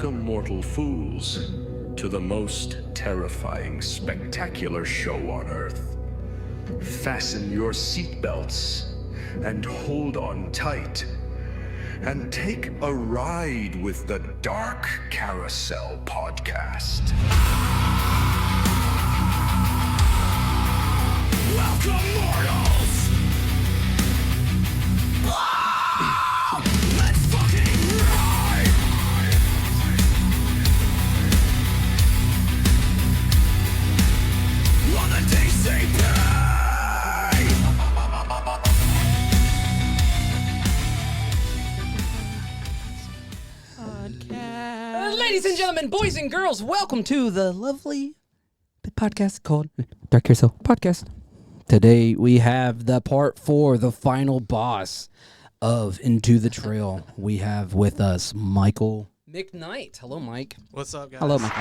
Welcome, mortal fools, to the most terrifying, spectacular show on Earth. Fasten your seatbelts and hold on tight. And take a ride with the Dark Carousel podcast. Welcome, mortals! Let's fucking ride! On the DCP! Ladies and gentlemen, boys and girls, welcome to the lovely podcast called Dark Carousel Podcast. Today we have the part 4, the final boss of Into the Trail. We have with us Michael McKnight. Hello, Mike. What's up, guys? Hello, Mike.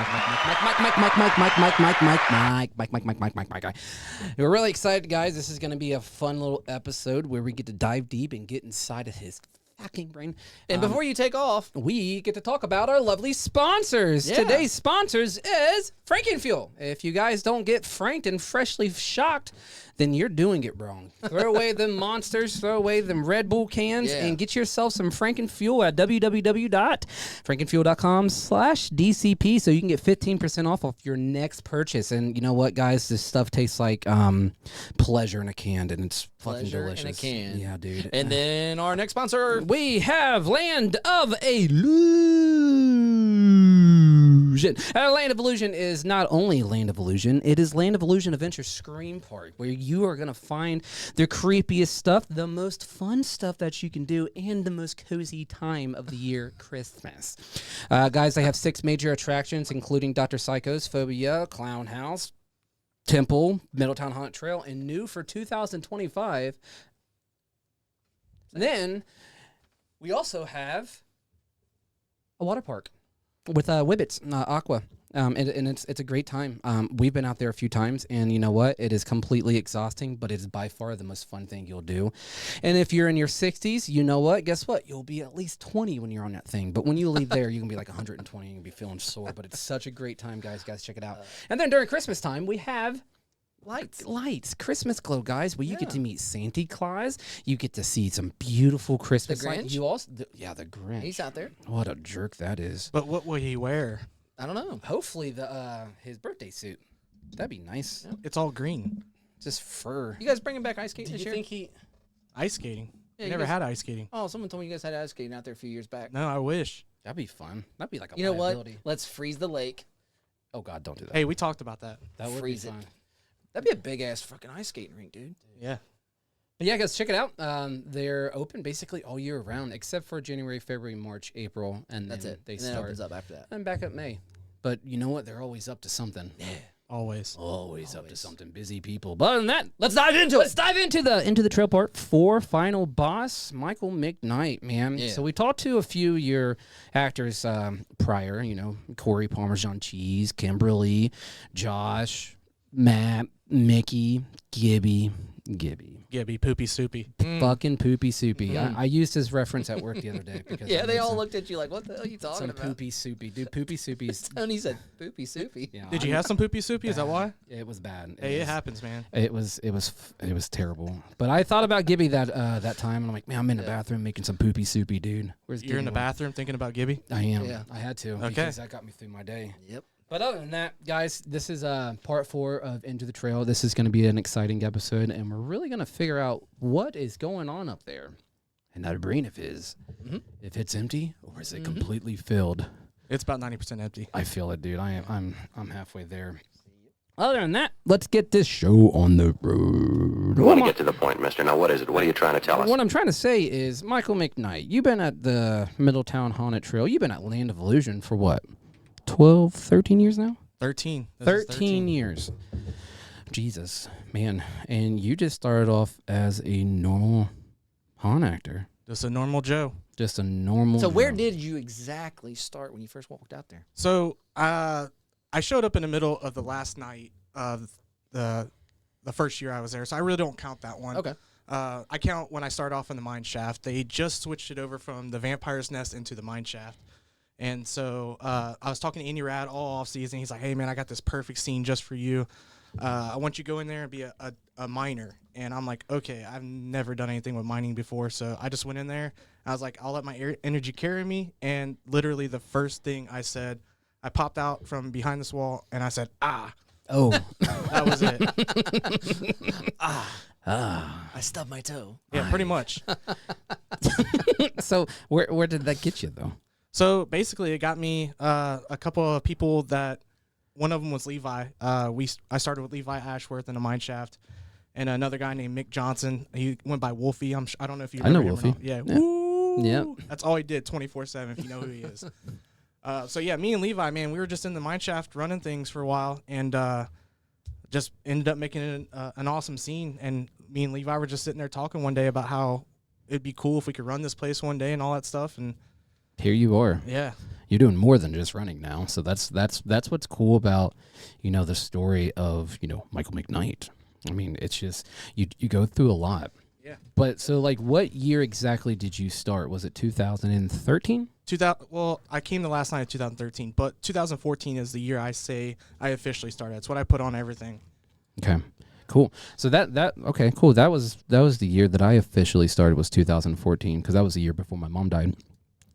We're really excited, guys. This is going to be a fun little episode where we get to dive deep and get inside of his fucking brain. And before you take off, we get to talk about our lovely sponsors. Yeah. Today's sponsors is Frankenfuel. If you guys don't get franked and freshly shocked, then you're doing it wrong. Throw away them monsters, throw away them Red Bull cans, and get yourself some Frankenfuel at www.frankenfuel.com/DCP so you can get 15% off your next purchase. And you know what, guys? This stuff tastes like pleasure in a can, and it's fucking delicious. in a can. Yeah, dude. And then our next sponsor. We have Land of Illusion. Land of Illusion is not only Land of Illusion, it is Land of Illusion Adventure Scream Park, where you are going to find the creepiest stuff, the most fun stuff that you can do, and the most cozy time of the year, Christmas. Guys, I have 6 major attractions, including Dr. Psycho's Phobia, Clown House, Temple, Middletown Haunted Trail, and new for 2025. Then we also have a water park with Wibbits Aqua, and it's a great time. We've been out there a few times, and you know what? It is completely exhausting, but it's by far the most fun thing you'll do. And if you're in your 60s, you know what? Guess what? You'll be at least 20 when you're on that thing. But when you leave there, you can be like 120 and you'll be feeling sore. But it's such a great time, guys. Guys, check it out. And then during Christmas time, we have lights, Christmas glow, guys. Where you get to meet Santa Claus, you get to see some beautiful Christmas lights. Grinch? You also, the Grinch. He's out there. What a jerk that is. But what will he wear? I don't know. Hopefully his birthday suit. That'd be nice. Yeah. It's all green. Just fur. You guys bringing back ice skating Do this you year? think he? Ice skating. Yeah, I you never guys- had ice skating. Oh, someone told me you guys had ice skating out there a few years back. No, I wish. That'd be fun. That'd be like a You know liability. what? Let's freeze the lake. Oh God, don't do that. Hey, we talked about that. That would freeze be it. fun. That'd be a big ass fucking ice skating rink, dude. Yeah. But yeah, guys, check it out. They're open basically all year round, except for January, February, March, April, and That's then it. They And then it start opens up after that. and back up May. But you know what? They're always up to something. Yeah. Always. Always up to something. Busy people. But other than that, let's dive into it. Let's dive into the Trail Part 4 final boss, Michael McKnight, man. Yeah. So we talked to a few of your actors prior, you know, Corey Parmesan Cheese, Kimberly, Josh, Matt, Mickey, Gibby. Gibby, poopy soupy. Fucking Poopy Soupy. I used his reference at work the other day. Because Yeah, it they makes all some- looked at you like, what the hell are you talking some about? Poopy Soupy. Dude, Poopy Soupy's... Tony said, poopy soupy. Yeah, Did you have some poopy soupy? Is that why? It was bad. Hey, was- it happens, man. It was terrible. But I thought about Gibby that time, and I'm like, man, I'm in the bathroom making some Poopy Soupy, dude. Where's You're in Gibby the one? bathroom thinking about Gibby? I am. Yeah. I had to. Okay. Because that got me through my day. Yep. But other than that, guys, this is part 4 of Into the Trail. This is going to be an exciting episode, and we're really going to figure out what is going on up there in that brain of his. If it's empty or is it completely filled? It's about 90% empty. I feel it, dude. I'm halfway there. Other than that, let's get this show on the road. I want to get to the point, mister. Now, what is it? What are you trying to tell us? What I'm trying to say is, Michael McKnight, you've been at the Middletown Haunted Trail. You've been at Land of Illusion for what? 12, 13 years now? 13. This is 13 years. Jesus, man. And you just started off as a normal haunt actor. Just a normal Joe. Just a normal... So where Joe. did you exactly start when you first walked out there? So, I showed up in the middle of the last night of the first year I was there, so I really don't count that one. Okay. I count when I start off in the mine shaft. They just switched it over from the Vampire's Nest into the mine shaft. And so I was talking to Andy Rad all off season. He's like, hey, man, I got this perfect scene just for you. I want you to go in there and be a miner. And I'm like, okay, I've never done anything with mining before. So I just went in there. I was like, I'll let my energy carry me. And literally the first thing I said, I popped out from behind this wall and I said, ah. Oh. That was it. I stubbed my toe. Yeah, pretty much. So where did that get you though? So basically, it got me a couple of people that one of them was Levi. I started with Levi Ashworth in a mine shaft, and another guy named Mick Johnson. He went by Wolfie. I don't know if you I know him or Wolfie. not. Yeah. Yeah. Woo! Yep. That's all he did 24/7. If you know who he is. So yeah, me and Levi, man, we were just in the mine shaft running things for a while, and just ended up making it an awesome scene. And me and Levi were just sitting there talking one day about how it'd be cool if we could run this place one day and all that stuff. And Here you are. yeah. You're doing more than just running now. So that's what's cool about, the story of, Michael McKnight. I mean, it's just you go through a lot. Yeah. But so like what year exactly did you start? Was it 2013? Well, I came the last night of 2013, but 2014 is the year I say I officially started. That's what I put on everything. Okay. Cool. So okay, cool. That was the year that I officially started was 2014 because that was the year before my mom died.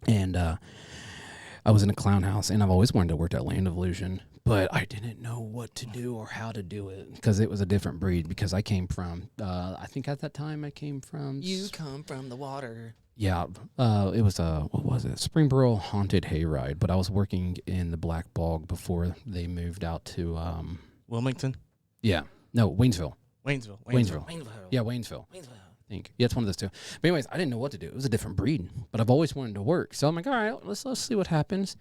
And I was in a clown house, and I've always wanted to work at Land of Illusion, but I didn't know what to do or how to do it because it was a different breed. Because I came from, I think at that time I came from. You come from the water. Yeah, it was what was it? Springboro Haunted Hayride. But I was working in the Black Bog before they moved out to. Wilmington? Yeah, no, Waynesville. Waynesville. Yeah, Waynesville. I think. Yeah, it's one of those two. But anyways, I didn't know what to do. It was a different breed, but I've always wanted to work. So I'm like, all right, let's see what happens.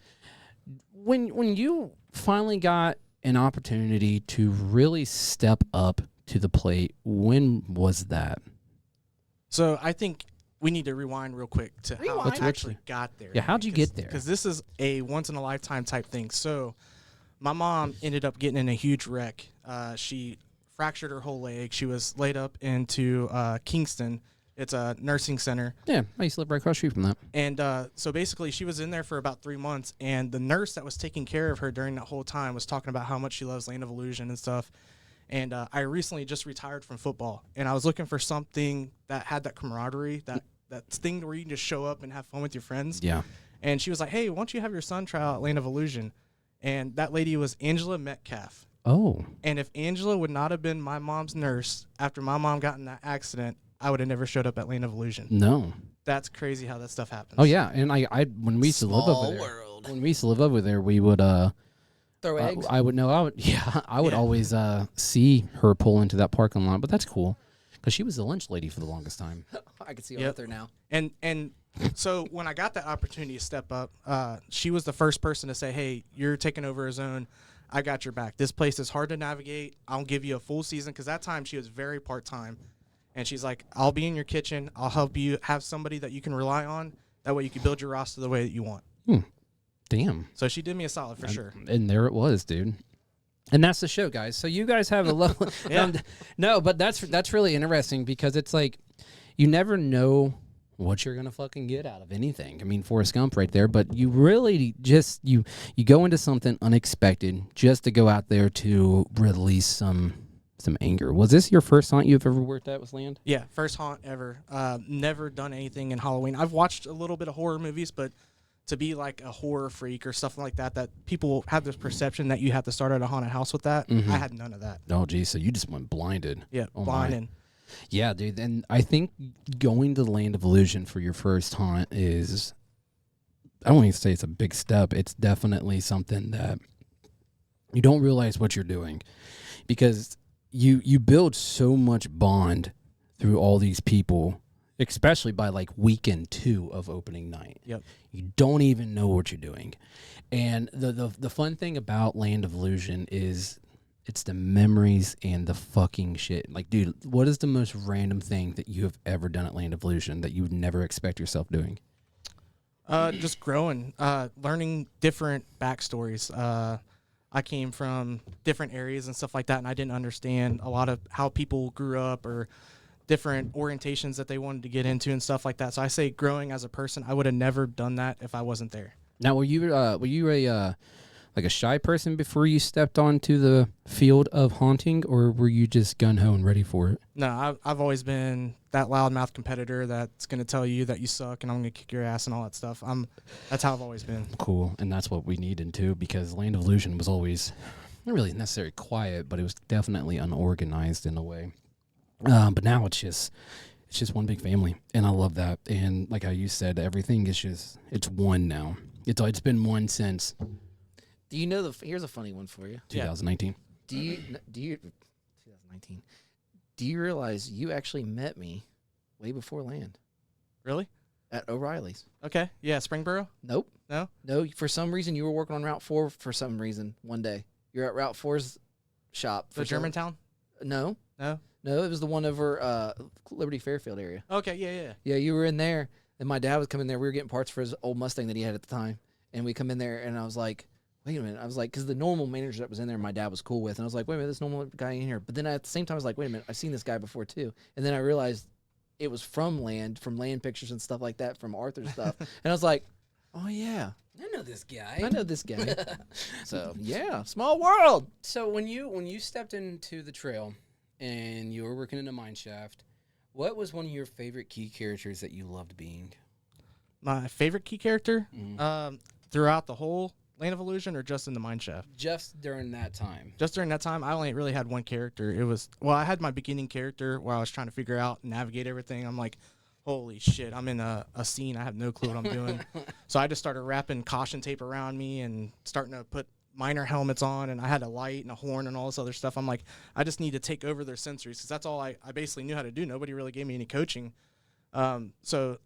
When you finally got an opportunity to really step up to the plate, when was that? So I think we need to rewind real quick to how Let's I actually got there. Yeah, how'd you get there? Because this is a once-in-a-lifetime type thing. So my mom ended up getting in a huge wreck. She fractured her whole leg. She was laid up into Kingston. It's a nursing center. Yeah, I used to live right across the street from that. And so basically she was in there for about 3 months, and the nurse that was taking care of her during that whole time was talking about how much she loves Land of Illusion and stuff. And I recently just retired from football, and I was looking for something that had that camaraderie, that thing where you can just show up and have fun with your friends. Yeah. And she was like, hey, why don't you have your son try out Land of Illusion? And that lady was Angela Metcalf. Oh. And if Angela would not have been my mom's nurse after my mom got in that accident, I would have never showed up at Land of Illusion. No. That's crazy how that stuff happens. Oh yeah, and I when we used to live over there. World. When we used to live over there, we would Throw eggs. I would always see her pull into that parking lot, but that's cool because she was the lunch lady for the longest time. I can see her out there now. And so when I got that opportunity to step up, she was the first person to say, hey, you're taking over a zone. I got your back. This place is hard to navigate. I'll give you a full season, because that time she was very part-time. And she's like, I'll be in your kitchen. I'll help you have somebody that you can rely on. That way you can build your roster the way that you want. Damn. So she did me a solid for sure. And there it was, dude. And that's the show, guys. So you guys have a level. No, but that's really interesting because it's like you never know what you're gonna fucking get out of anything. I mean, Forrest Gump right there. But you really just you go into something unexpected just to go out there to release some anger. Was this your first haunt you've ever worked at with Land? Yeah, first haunt ever. Never done anything in Halloween. I've watched a little bit of horror movies, but to be like a horror freak or something like that people have this perception that you have to start at a haunted house with that. I had none of that. Oh, geez. So you just went blinded. Yeah, Oh, blinded. Yeah, dude. And I think going to the Land of Illusion for your first haunt is, I don't even say it's a big step. It's definitely something that you don't realize what you're doing because you build so much bond through all these people, especially by like weekend 2 of opening night. Yep. You don't even know what you're doing. And the fun thing about Land of Illusion is it's the memories and the fucking shit. Like, dude, what is the most random thing that you have ever done at Land of Illusion that you would never expect yourself doing? Just growing, learning different backstories. I came from different areas and stuff like that, and I didn't understand a lot of how people grew up or different orientations that they wanted to get into and stuff like that. So I say growing as a person, I would have never done that if I wasn't there. Now, were you a like a shy person before you stepped onto the field of haunting, or were you just gun ho and ready for it? No, I've always been that loudmouth competitor that's going to tell you that you suck and I'm going to kick your ass and all that stuff. That's how I've always been. Cool, and that's what we needed too, because Land of Illusion was always not really necessarily quiet, but it was definitely unorganized in a way. But now it's just one big family, and I love that. And like how you said, everything is it's one now. It's been one since Do you know here's a funny one for you. 2019. Do you 2019? Do you realize you actually met me way before Land Really? at O'Reilly's? Okay. Yeah, Springboro? Nope. No? No, for some reason you were working on Route 4 for some reason one day. You're at Route 4's shop. The Germantown? No. No? No, it was the one over Liberty Fairfield area. Okay, yeah. Yeah, you were in there, and my dad was coming there. We were getting parts for his old Mustang that he had at the time, and we come in there, and I was like, wait a minute. I was like, because the normal manager that was in there, my dad was cool with, and I was like, wait a minute, this normal guy in here. But then at the same time, I was like, wait a minute, I've seen this guy before too. And then I realized it was from Land pictures and stuff like that, from Arthur's stuff. And I was like, oh yeah, I know this guy. I know this guy. So yeah, small world. So when you stepped into the trail and you were working in a mine shaft, what was one of your favorite key characters that you loved being? My favorite key character throughout the whole Land of Illusion or just in the mine shaft? Just during that time. Just during that time, I only really had one character. It was, well, I had my beginning character where I was trying to figure out and navigate everything. I'm like, holy shit, I'm in a scene. I have no clue what I'm doing. So I just started wrapping caution tape around me and starting to put miner helmets on, and I had a light and a horn and all this other stuff. I'm like, I just need to take over their sensories because that's all I basically knew how to do. Nobody really gave me any coaching. So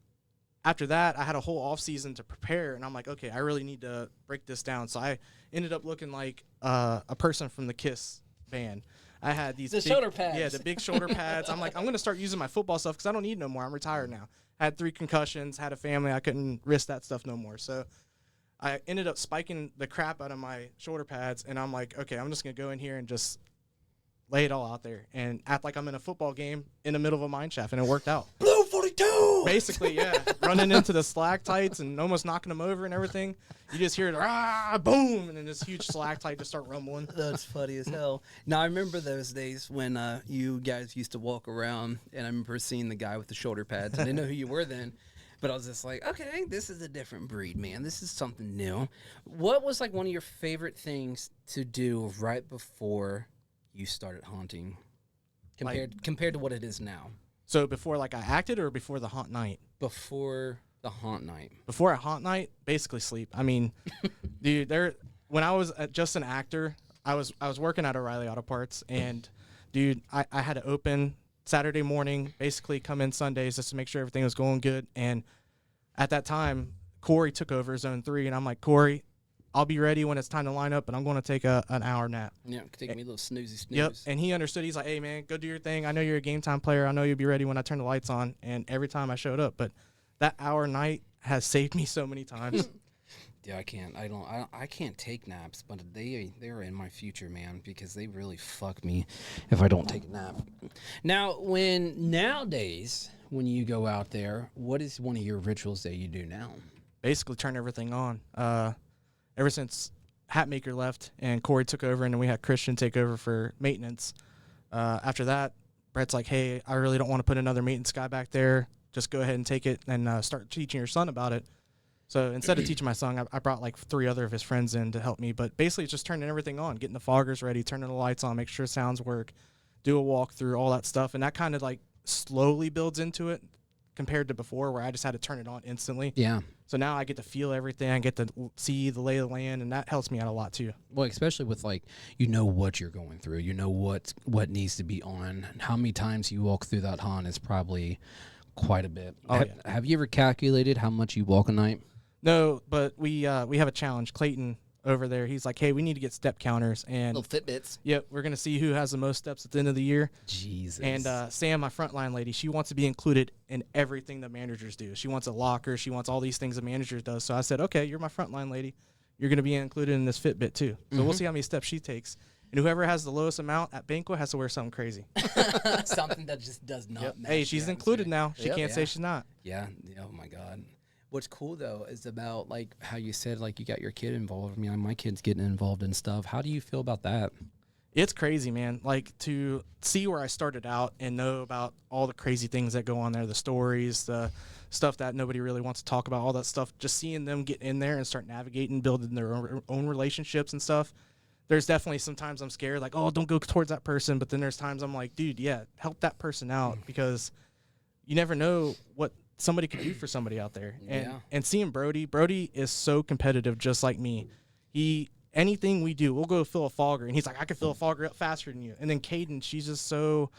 after that, I had a whole off season to prepare, and I'm like, okay, I really need to break this down. So I ended up looking like a person from the Kiss band. I had these shoulder pads. Yeah, the big shoulder pads. I'm like, I'm going to start using my football stuff because I don't need no more. I'm retired now. I had 3 concussions, had a family. I couldn't risk that stuff no more. So I ended up spiking the crap out of my shoulder pads, and I'm like, okay, I'm just going to go in here and just lay it all out there and act like I'm in a football game in the middle of a mine shaft, and it worked out. Blue 42! Basically, yeah. Running into the stalactites and almost knocking them over and everything. You just hear it, boom, and then this huge stalactite just start rumbling. That's funny as hell. Now, I remember those days when you guys used to walk around, and I remember seeing the guy with the shoulder pads. I didn't know who you were then, but I was just like, okay, this is a different breed, man. This is something new. What was like one of your favorite things to do right before you started haunting compared to what it is now? So before like I acted or before the haunt night? Before the haunt night. Before a haunt night, basically sleep. I mean, dude, when I was just an actor, I was working at O'Reilly Auto Parts, and dude, I had to open Saturday morning, basically come in Sundays just to make sure everything was going good. And at that time, Corey took over Zone 3, and I'm like, Corey, I'll be ready when it's time to line up, but I'm going to take an hour nap. Yeah, take me a little snoozy snooze. Yep, and he understood. He's like, hey, man, go do your thing. I know you're a game time player. I know you'll be ready when I turn the lights on. And every time I showed up. But that hour night has saved me so many times. Yeah, I can't take naps, but they're in my future, man, because they really fuck me if I don't take a nap. Now, nowadays, when you go out there, what is one of your rituals that you do now? Basically turn everything on. Ever since Hatmaker left and Corey took over, and then we had Christian take over for maintenance. After that, Brett's like, hey, I really don't want to put another maintenance guy back there. Just go ahead and take it and start teaching your son about it. So instead of teaching my son, I brought like 3 other of his friends in to help me. But basically it's just turning everything on, getting the foggers ready, turning the lights on, make sure sounds work, do a walkthrough, all that stuff. And that kind of like slowly builds into it compared to before where I just had to turn it on instantly. Yeah. So now I get to feel everything. I get to see the lay of the land, and that helps me out a lot too. Well, especially with like, what you're going through, what needs to be on. How many times you walk through that haunt is probably quite a bit. Oh, Have you ever calculated how much you walk a night? No, but we have a challenge. Clayton over there, he's like, hey, we need to get step counters. And Little Fitbits. yep, we're going to see who has the most steps at the end of the year. Jesus. And Sam, my frontline lady, she wants to be included in everything that managers do. She wants a locker. She wants all these things a manager does. So I said, okay, you're my frontline lady. You're going to be included in this Fitbit too. So we'll see how many steps she takes. And whoever has the lowest amount at banquet has to wear something crazy. Something that just does not match. Hey, she's included now. She can't say she's not. Yeah. Oh, my God. What's cool though is about like how you said like you got your kid involved. I mean, my kid's getting involved in stuff. How do you feel about that? It's crazy, man. Like, to see where I started out and know about all the crazy things that go on there, the stories, the stuff that nobody really wants to talk about, all that stuff, just seeing them get in there and start navigating, building their own relationships and stuff. There's definitely sometimes I'm scared, like, oh, don't go towards that person. But then there's times I'm like, dude, yeah, help that person out, because you never know what somebody could do for somebody out there. And seeing Brody is so competitive, just like me. Anything we do, we'll go fill a fogger, and he's like, I can fill a fogger up faster than you. And then Caden, she's just so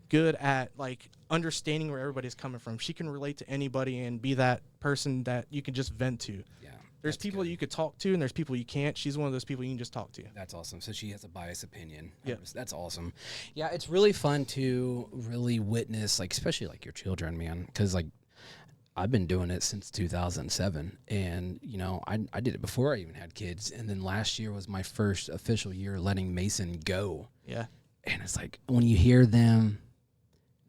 good at like understanding where everybody's coming from. She can relate to anybody and be that person that you can just vent to. Yeah. There's people that you could talk to, and there's people you can't. She's one of those people you can just talk to. That's awesome. So she has a biased opinion. Yeah. That's awesome. Yeah, it's really fun to really witness, like, especially like your children, man, because like I've been doing it since 2007, and you know I did it before I even had kids, and then last year was my first official year letting Mason go. Yeah, and it's like when you hear them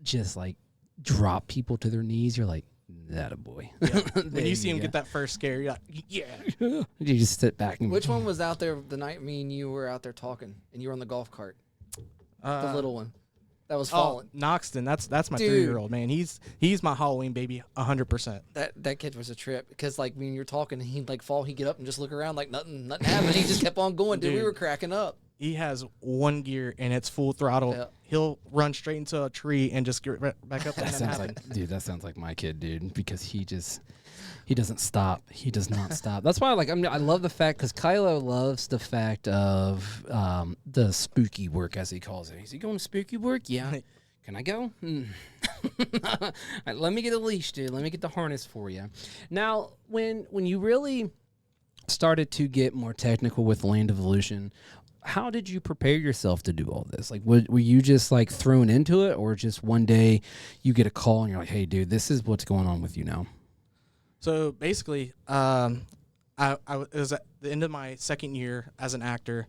just like drop people to their knees, you're like, that a boy. Yeah. When you see him get that first scare, you're like, yeah. You just sit back and Which one was out there the night me and you were out there talking, and you were on the golf cart? The little one. That was falling. Noxton, that's my 3-year-old, man. He's my Halloween baby, 100%. That kid was a trip, because like when you're talking, he'd like fall, he'd get up and just look around like nothing happened. He just kept on going, dude. We were cracking up. He has one gear and it's full throttle. Yeah. He'll run straight into a tree and just get back up. That sounds like my kid, dude, because he doesn't stop. He does not stop. That's why I love the fact, because Kylo loves the fact of the spooky work, as he calls it. Is he going to spooky work? Yeah. Can I go? Let me get a leash, dude. Let me get the harness for you. Now, when you really started to get more technical with Land Evolution, how did you prepare yourself to do all this? Like, were you just like thrown into it, or just one day you get a call and you're like, hey, dude, this is what's going on with you now? So basically, I was at the end of my second year as an actor.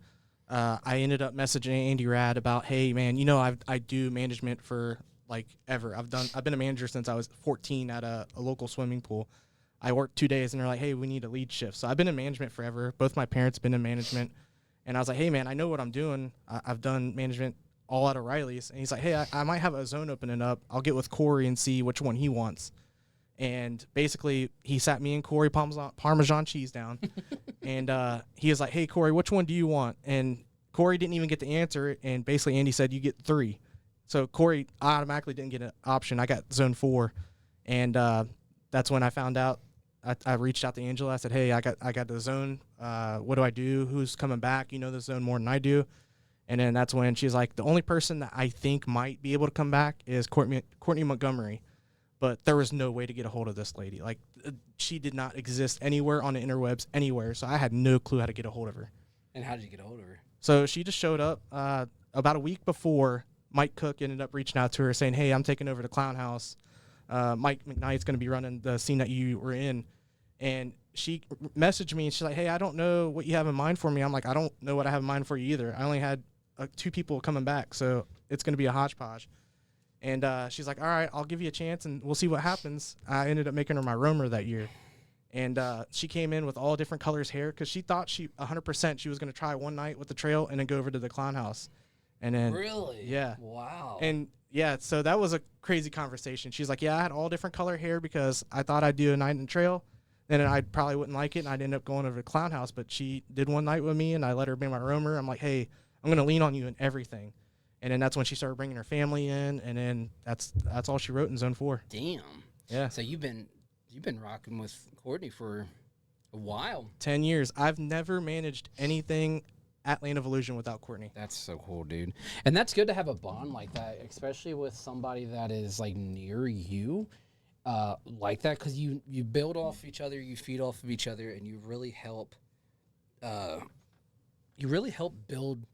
I ended up messaging Andy Rad about, hey, man, you know, I do management for like ever. I've been a manager since I was 14 at a local swimming pool. I worked 2 days, and they're like, hey, we need a lead shift. So I've been in management forever. Both my parents have been in management. And I was like, hey, man, I know what I'm doing. I've done management all out of Riley's. And he's like, hey, I might have a zone opening up. I'll get with Corey and see which one he wants. And basically, he sat me and Corey Parmesan cheese down. And he was like, hey, Corey, which one do you want? And Corey didn't even get the answer. And basically, Andy said, you get 3. So Corey automatically didn't get an option. I got zone 4. And that's when I found out. I reached out to Angela. I said, hey, I got the zone. What do I do? Who's coming back? You know the zone more than I do. And then that's when she's like, the only person that I think might be able to come back is Courtney Montgomery. But there was no way to get a hold of this lady. Like, she did not exist anywhere on the interwebs, anywhere. So I had no clue how to get a hold of her. And how did you get a hold of her? So she just showed up about a week before. Mike Cook ended up reaching out to her saying, hey, I'm taking over the Clown House. Mike McKnight's going to be running the scene that you were in. And she messaged me, and she's like, hey, I don't know what you have in mind for me. I'm like, I don't know what I have in mind for you either. I only had 2 people coming back, so it's going to be a hodgepodge. And she's like, all right, I'll give you a chance, and we'll see what happens. I ended up making her my roamer that year. And she came in with all different colors hair, because she thought 100% she was going to try one night with the trail and then go over to the Clown House. And then, really? Yeah. Wow. And yeah, so that was a crazy conversation. She's like, yeah, I had all different color hair because I thought I'd do a night in the trail. Then I probably wouldn't like it, and I'd end up going over to the Clown House. But she did one night with me, and I let her be my roamer. I'm like, hey, I'm going to lean on you in everything. And then that's when she started bringing her family in, and then that's all she wrote in Zone 4. Damn. Yeah. So you've been rocking with Courtney for a while. 10 years. I've never managed anything at Land of Illusion without Courtney. That's so cool, dude. And that's good to have a bond like that, especially with somebody that is like near you, like that, because you build off each other, you feed off of each other, and you really help build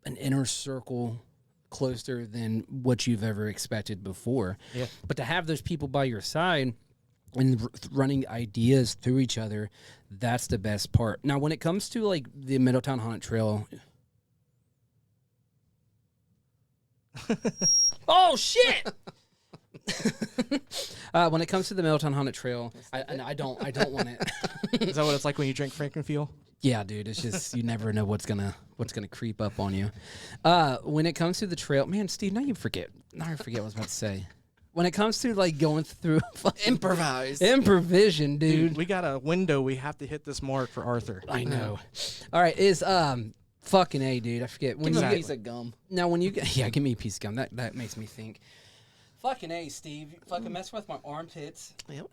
an inner circle closer than what you've ever expected before. Yeah. But to have those people by your side and running ideas through each other, that's the best part. Now, when it comes to like the Middletown Haunted Trail, oh shit! When it comes to the Middletown Haunted Trail, I don't want it. Is that what it's like when you drink Frankenfuel? Yeah, dude, it's just you never know what's gonna creep up on you. When it comes to the trail, man, Steve, now I forget what I was about to say. When it comes to like going through improvision, dude. We got a window. We have to hit this mark for Arthur. I know. All right, is fucking A, dude. I forget when Give you me a get piece of gum. now when you get give me a piece of gum. That makes me think. Fucking A, Steve. You fucking mess with my armpits. Yep.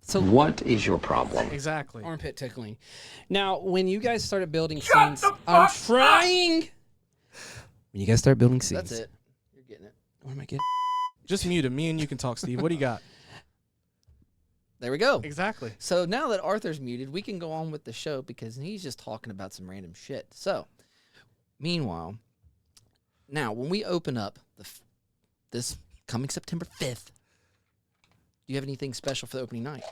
So What is your problem? Exactly. armpit tickling. Now, when you guys started building scenes, I'm trying. When you guys start building scenes, That's it. You're getting it. What am I getting? Just mute him. Me and you can talk, Steve. What do you got? There we go. Exactly. So now that Arthur's muted, we can go on with the show because he's just talking about some random shit. So, meanwhile, now when we open up this coming September 5th, do you have anything special for the opening night?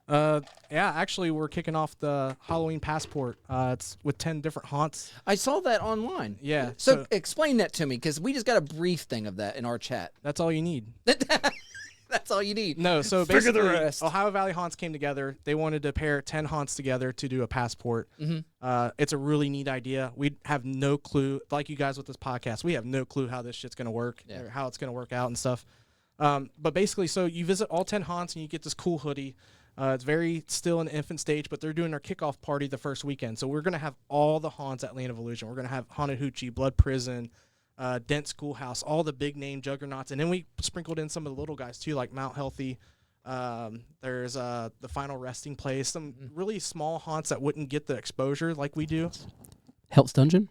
Yeah, actually, we're kicking off the Halloween Passport. It's with 10 different haunts. I saw that online. Yeah. So explain that to me because we just got a brief thing of that in our chat. That's all you need. That's all you need. No, so Figure the basically, rest. Ohio Valley Haunts came together. They wanted to pair 10 haunts together to do a passport. It's a really neat idea. We have no clue, like you guys with this podcast, we have no clue how this shit's going to work or how it's going to work out and stuff. But basically, so you visit all 10 haunts and you get this cool hoodie. It's very still in the infant stage, but they're doing their kickoff party the first weekend. So we're going to have all the haunts at Land of Illusion. We're going to have Haunted Hoochie, Blood Prison, Dent Schoolhouse, all the big name juggernauts. And then we sprinkled in some of the little guys too, like Mount Healthy. There's the Final Resting Place, some really small haunts that wouldn't get the exposure like we do. Hell's Dungeon?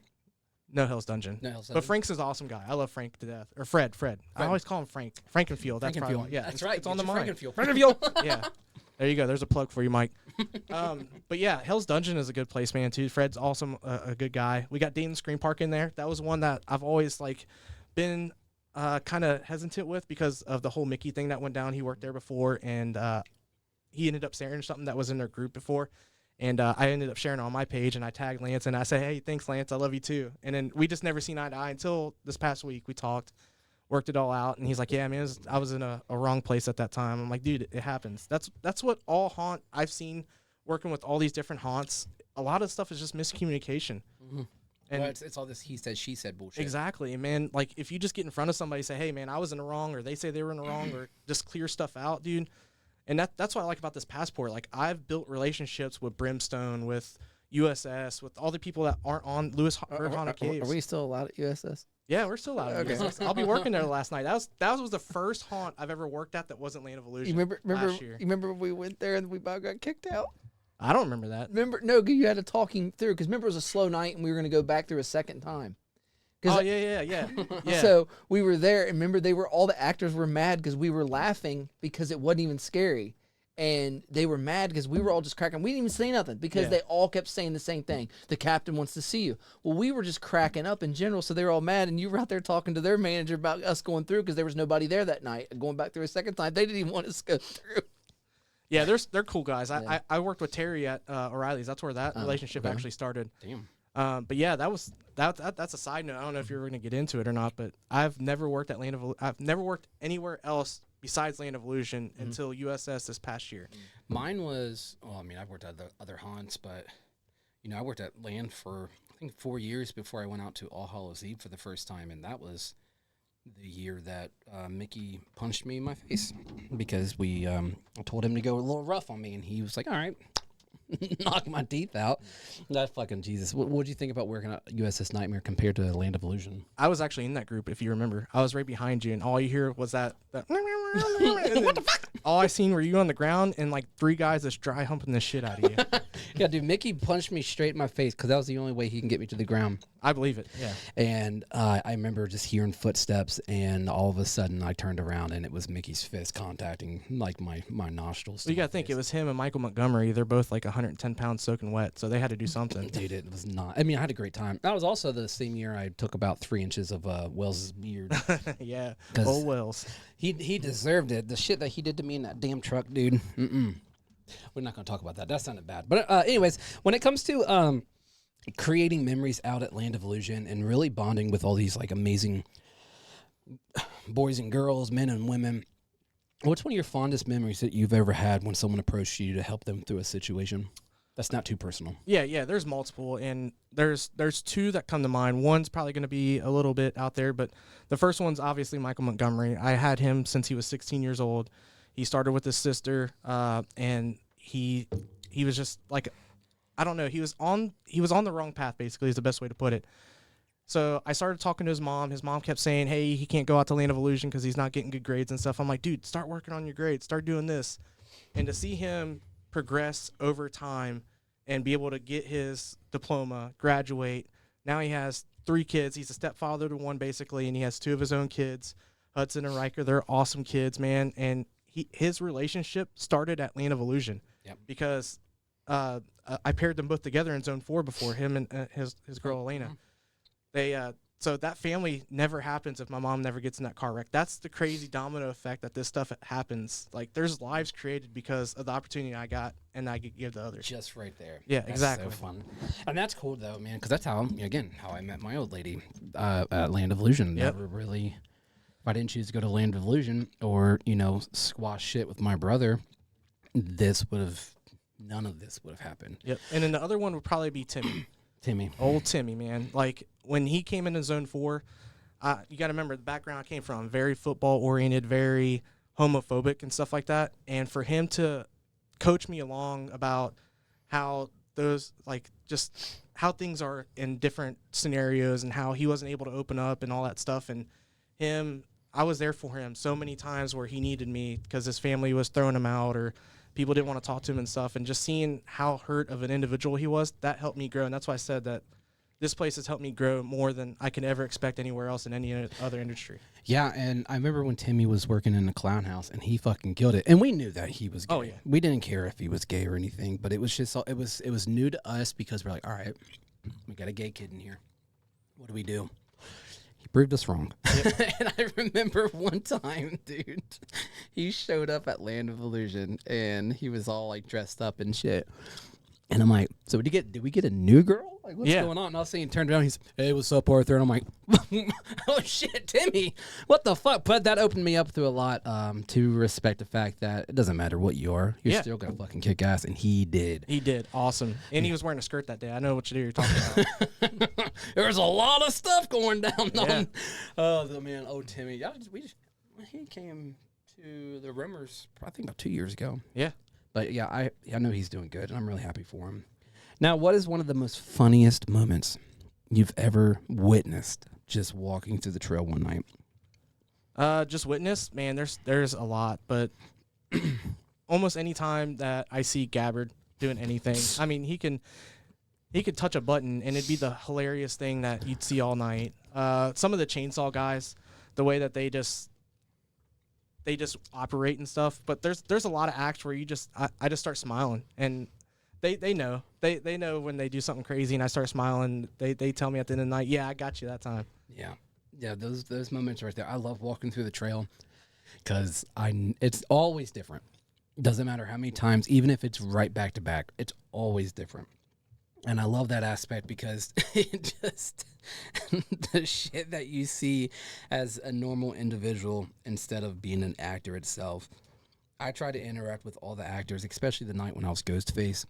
No Hell's Dungeon. But Frank's an awesome guy. I love Frank to death. Or Fred. I always call him Frank. Frankenfield. That's probably why. Yeah, That's right. It's on the mind. Frankenfuel. Yeah. There you go. There's a plug for you, Mike. But yeah, Hell's Dungeon is a good place, man, too. Fred's awesome, a good guy. We got Dayton Screen Park in there. That was one that I've always been kind of hesitant with because of the whole Mickey thing that went down. He worked there before, and he ended up sharing something that was in their group before. And I ended up sharing it on my page, and I tagged Lance, and I said, hey, thanks, Lance. I love you, too. And then we just never seen eye to eye until this past week. We talked, worked it all out, and he's like, yeah, man, I was in a wrong place at that time. I'm like, dude, it happens. That's what all haunt I've seen working with all these different haunts. A lot of stuff is just miscommunication. And well, it's all this he said, she said bullshit. Exactly. And, man, like, if you just get in front of somebody and say, hey, man, I was in the wrong, or they say they were in the wrong, or just clear stuff out, dude. And that's what I like about this passport. Like, I've built relationships with Brimstone, with USS, with all the people that aren't on Lewis Haunted Caves. Are we still allowed at USS? Yeah, we're still out of USS. I'll be working there last night. That was the first haunt I've ever worked at that wasn't Land of Illusion. You remember last year. You remember when we went there and we about got kicked out? I don't remember that. No, you had a talking through because remember it was a slow night and we were going to go back through a second time. Oh, yeah. So we were there, and remember, all the actors were mad because we were laughing because it wasn't even scary. And they were mad because we were all just cracking. We didn't even say nothing because they all kept saying the same thing. The captain wants to see you. Well, we were just cracking up in general, so they were all mad. And you were out there talking to their manager about us going through because there was nobody there that night. Going back through a second time, they didn't even want us to go through. Yeah, they're cool guys. Yeah. I worked with Terry at O'Reilly's. That's where that relationship actually started. Damn. But yeah, that's a side note. I don't know if you're going to get into it or not, but I've never worked at I've never worked anywhere else besides Land of Illusion until USS this past year. Mine was, I've worked at other haunts, but, I worked at Land for, I think, 4 years before I went out to All Hallows Eve for the first time, and that was the year that Mickey punched me in my face because I told him to go a little rough on me, and he was like, all right. Knock my teeth out. That fucking Jesus. What do you think about working at USS Nightmare compared to Land of Illusion? I was actually in that group, if you remember. I was right behind you, and all you hear was that what the fuck? All I seen were you on the ground and like 3 guys just dry humping the shit out of you. Yeah, dude, Mickey punched me straight in my face because that was the only way he can get me to the ground. I believe it, yeah. And I remember just hearing footsteps, and all of a sudden I turned around, and it was Mickey's fist contacting like my nostrils. Well, you got to think, it was him and Michael Montgomery. They're both like 110 pounds soaking wet, so they had to do something. Dude, it was not. I had a great time. That was also the same year I took about 3 inches of Wells' beard. Yeah, old Wells. He deserved it. The shit that he did to me in that damn truck, dude. We're not going to talk about that. That sounded bad. But anyways, when it comes to creating memories out at Land of Illusion and really bonding with all these like amazing boys and girls, men and women. What's one of your fondest memories that you've ever had when someone approached you to help them through a situation? That's not too personal. Yeah, there's multiple, and there's two that come to mind. One's probably going to be a little bit out there, but the first one's obviously Michael Montgomery. I had him since he was 16 years old. He started with his sister, and he was just like, I don't know, he was on the wrong path, basically, is the best way to put it. So I started talking to his mom. His mom kept saying, hey, he can't go out to Land of Illusion because he's not getting good grades and stuff. I'm like, dude, start working on your grades. Start doing this. And to see him progress over time and be able to get his diploma, graduate. Now he has 3 kids. He's a stepfather to one, basically, and he has 2 of his own kids, Hudson and Riker. They're awesome kids, man. And his relationship started at Land of Illusion. Yep. Because I paired them both together in Zone 4 before, him and his girl, Elena. So that family never happens if my mom never gets in that car wreck. That's the crazy domino effect that this stuff happens. Like, there's lives created because of the opportunity I got and I could give to others. Just right there. Yeah, That's exactly. so fun. And that's cool, though, man, because that's how I met my old lady at Land of Illusion. Yep. Never really, if I didn't choose to go to Land of Illusion or, squash shit with my brother, none of this would have happened. Yep. And then the other one would probably be Timmy. Timmy. Old Timmy, man. Like, when he came into Zone 4, you got to remember the background I came from, very football-oriented, very homophobic and stuff like that. And for him to coach me along about how those, like, just how things are in different scenarios and how he wasn't able to open up and all that stuff. And I was there for him so many times where he needed me because his family was throwing him out or people didn't want to talk to him and stuff. And just seeing how hurt of an individual he was, that helped me grow. And that's why I said that this place has helped me grow more than I can ever expect anywhere else in any other industry. Yeah, and I remember when Timmy was working in the clown house, and he fucking killed it. And we knew that he was gay. Oh, yeah. We didn't care if he was gay or anything, but it was just it was new to us because we're like, all right, we got a gay kid in here. What do we do? He proved us wrong. Yep. And I remember one time, dude, he showed up at Land of Illusion, and he was all like dressed up and shit. And I'm like, so did we get a new girl? Like, what's going on? And I was saying, turned around, he's, hey, what's up, Arthur? And I'm like, oh shit, Timmy, what the fuck? But that opened me up to a lot, to respect the fact that it doesn't matter what you are, you're still gonna fucking kick ass, and he did. He did, awesome, and he was wearing a skirt that day. I know what you're talking about. There's a lot of stuff going down. Yeah. Timmy, he came to the Rumors, I think about 2 years ago. Yeah. But yeah, I know he's doing good, and I'm really happy for him. Now, what is one of the most funniest moments you've ever witnessed just walking through the trail one night? Just witness, man. There's a lot, but almost any time that I see Gabbard doing anything, I mean, he could touch a button and it'd be the hilarious thing that you'd see all night. Some of the chainsaw guys, the way that they just operate and stuff. But there's a lot of acts where I just start smiling, and they know when they do something crazy, and I start smiling. They tell me at the end of the night, yeah, I got you that time. Yeah, those moments right there. I love walking through the trail because it's always different. Doesn't matter how many times, even if it's right back to back, it's always different. And I love that aspect because it just the shit that you see as a normal individual instead of being an actor itself. I try to interact with all the actors, especially the night when I was Ghostface.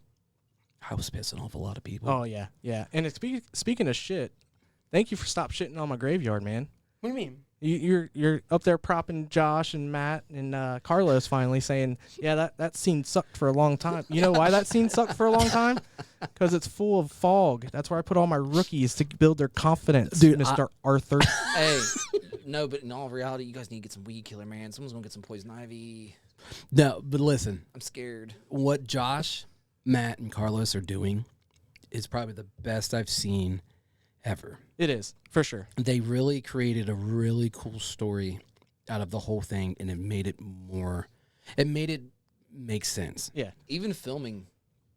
I was pissing off a lot of people. Oh yeah, yeah. And speaking of shit, thank you for stop shitting on my graveyard, man. What do you mean? You're up there propping Josh and Matt and Carlos finally saying, yeah, that scene sucked for a long time. You know why that scene sucked for a long time? Because it's full of fog. That's where I put all my rookies to build their confidence, dude, Mr. Arthur. Hey, no, but in all reality, you guys need to get some weed killer, man. Someone's gonna get some poison ivy. No, but listen, I'm scared. What Josh, Matt, and Carlos are doing is probably the best I've seen ever. It is, for sure. They really created a really cool story out of the whole thing, and it made it make sense. Yeah. Even filming,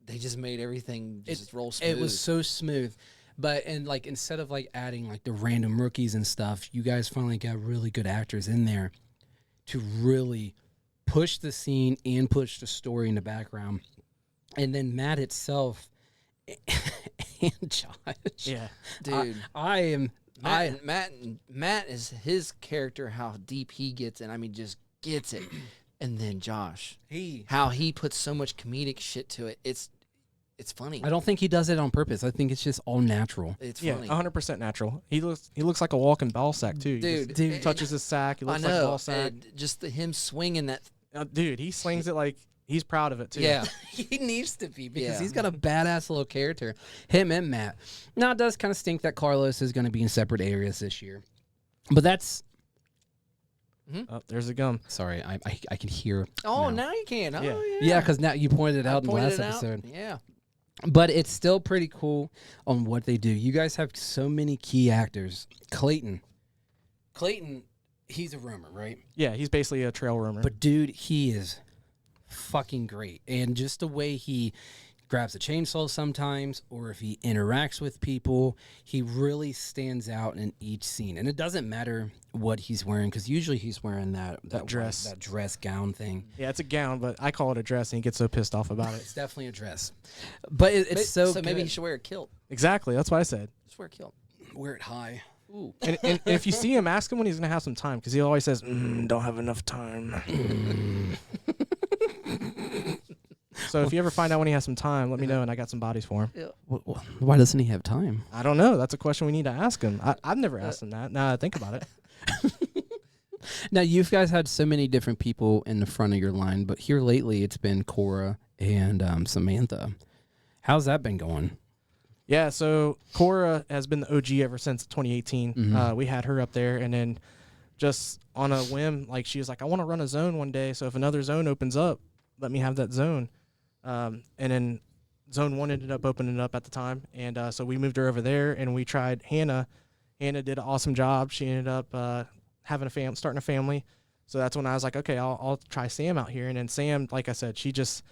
they just made everything just roll smooth. It was so smooth. But, and like, instead of like adding like the random rookies and stuff, you guys finally got really good actors in there to really push the scene and push the story in the background. And then Matt itself and Josh. Yeah. Dude. I am Matt is his character, how deep he gets in. I mean, just gets it. And then Josh, how he puts so much comedic shit to it. It's funny. I don't think he does it on purpose. I think it's just all natural. It's Yeah, funny. 100% natural. He looks like a walking ball sack too. Dude, Touches his sack. He I looks like a know. ball sack. And just him swinging that. Dude, he slings it like he's proud of it too. Yeah. He needs to be because Yeah. he's got a badass little character. Him and Matt. Now it does kind of stink that Carlos is going to be in separate areas this year, but that's Oh, there's a gum. sorry. I can hear. Oh, now. now you can. Oh, Yeah. yeah. Yeah, because now you pointed it out in the Pointed last it out. episode. Yeah. But it's still pretty cool on what they do. You guys have so many key actors. Clayton, he's a roamer, right? Yeah, he's basically a trail roamer. But dude, he is fucking great. And just the way he grabs a chainsaw sometimes, or if he interacts with people, he really stands out in each scene. And it doesn't matter what he's wearing, because usually he's wearing that dress. that dress gown thing. yeah, it's a gown, but I call it a dress, and he gets so pissed off about it. It's definitely a dress. But it's so maybe good. he should wear a kilt. Exactly, that's what I said. Just wear a kilt. wear it high. Ooh. And if you see him, ask him when he's gonna have some time, because he always says, "Don't have enough time." So if you ever find out when he has some time, let me know, and I got some bodies for him. Why doesn't he have time? I don't know. That's a question we need to ask him. I've never asked him that. Now that I think about it. Now, you guys had so many different people in the front of your line, but here lately it's been Cora and Samantha. How's that been going? Yeah, so Cora has been the OG ever since 2018. Mhm. We had her up there, and then just on a whim, like she was like, I want to run a zone one day, so if another zone opens up, let me have that zone. And then Zone 1 ended up opening up at the time, and so we moved her over there, and we tried Hannah. Hannah did an awesome job. She ended up having starting a family. So that's when I was like, okay, I'll try Sam out here. And then Sam, like I said, she's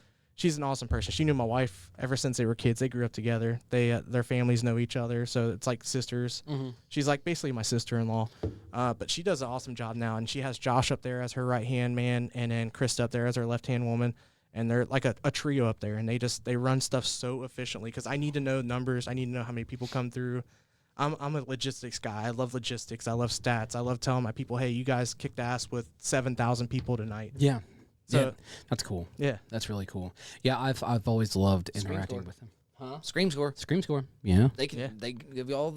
an awesome person. She knew my wife ever since they were kids. They grew up together. Their families know each other, so it's like sisters. Mm-hmm. She's like basically my sister-in-law. But she does an awesome job now, and she has Josh up there as her right-hand man, and then Krista up there as her left-hand woman. And they're like a trio up there, and they run stuff so efficiently, because I need to know numbers. I need to know how many people come through. I'm a logistics guy. I love logistics. I love stats. I love telling my people, hey, you guys kicked ass with 7,000 people tonight. Yeah. So Yeah, that's cool. yeah. That's really cool. Yeah, I've always loved interacting score. with him. Huh? Scream score. Scream Score. Yeah. They can Yeah. they give you all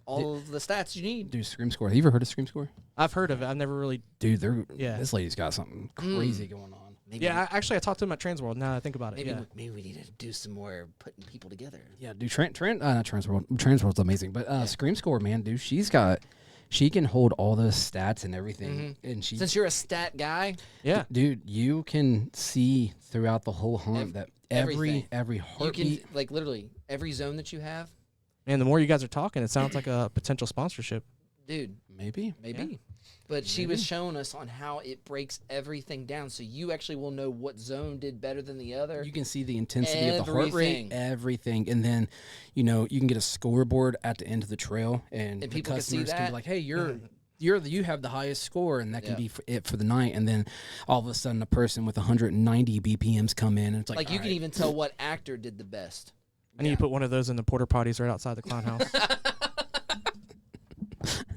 of the stats you need. Dude, Scream Score. Have you ever heard of Scream Score? I've heard of it. I've never really. Dude, Yeah. this lady's got something crazy going on. Maybe Yeah, I talked to him at Transworld. Now that I think about it. maybe Yeah. maybe we need to do some more putting people together. Yeah, dude, not Transworld. Transworld's amazing, but Scream Score, man, dude, she can hold all those stats and everything, and she, Since you're a stat guy, Yeah. dude, you can see throughout the whole hunt that everything. every you heartbeat. can like literally every zone that you have, And the more you guys are talking, it sounds like a potential sponsorship. dude. Maybe. Maybe. But she was showing us on how it breaks everything down, so you actually will know what zone did better than the other. You can see the intensity of the heart rate, Everything. everything, and then, you can get a scoreboard at the end of the trail, and the people can see customers can that. be like, "Hey, you have the highest score," and that can Yeah. be it for the night. And then all of a sudden, a person with 190 BPMs come in, and it's like, like you all can right. even tell what actor did the best. I need to put one of those in the porta potties right outside the clown house.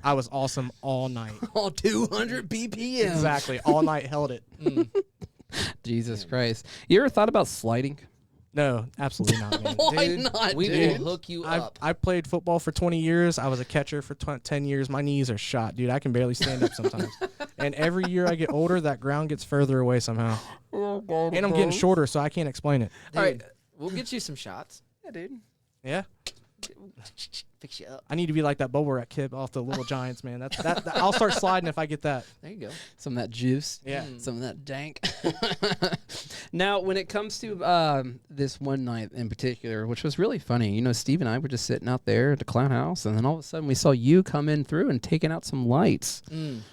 I was awesome all night. all 200 BPM. Exactly. All night held it. Jesus Christ! You ever thought about sliding? No, absolutely not, man. Why Dude, not, We dude? will hook you I up. played football for 20 years. I was a catcher for 10 years. My knees are shot, dude. I can barely stand up sometimes. And every year I get older, that ground gets further away somehow. And I'm getting shorter, so I can't explain it. Dude, All right. we'll get you some shots. Yeah, dude. Yeah. Fix you up. I need to be like that bubble wrap kid off the Little Giants, man. That I'll start sliding if I get that. There you go. Some of that juice. Yeah. Some of that dank. Now, when it comes to this one night in particular, which was really funny, Steve and I were just sitting out there at the clown house, and then all of a sudden we saw you come in through and taking out some lights.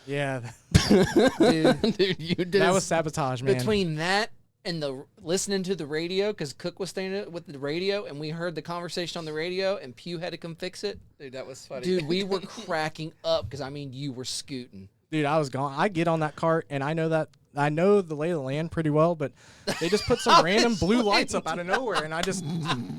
Yeah. Dude, Dude, you did That was sabotage, man. between that and the listening to the radio, because Cook was standing with the radio, and we heard the conversation on the radio, and Pew had to come fix it. Dude, that was funny. Dude, we were cracking up because you were scooting. Dude, I was gone. I get on that cart, and I know the lay of the land pretty well, but they just put some random blue lights up out of nowhere, and I just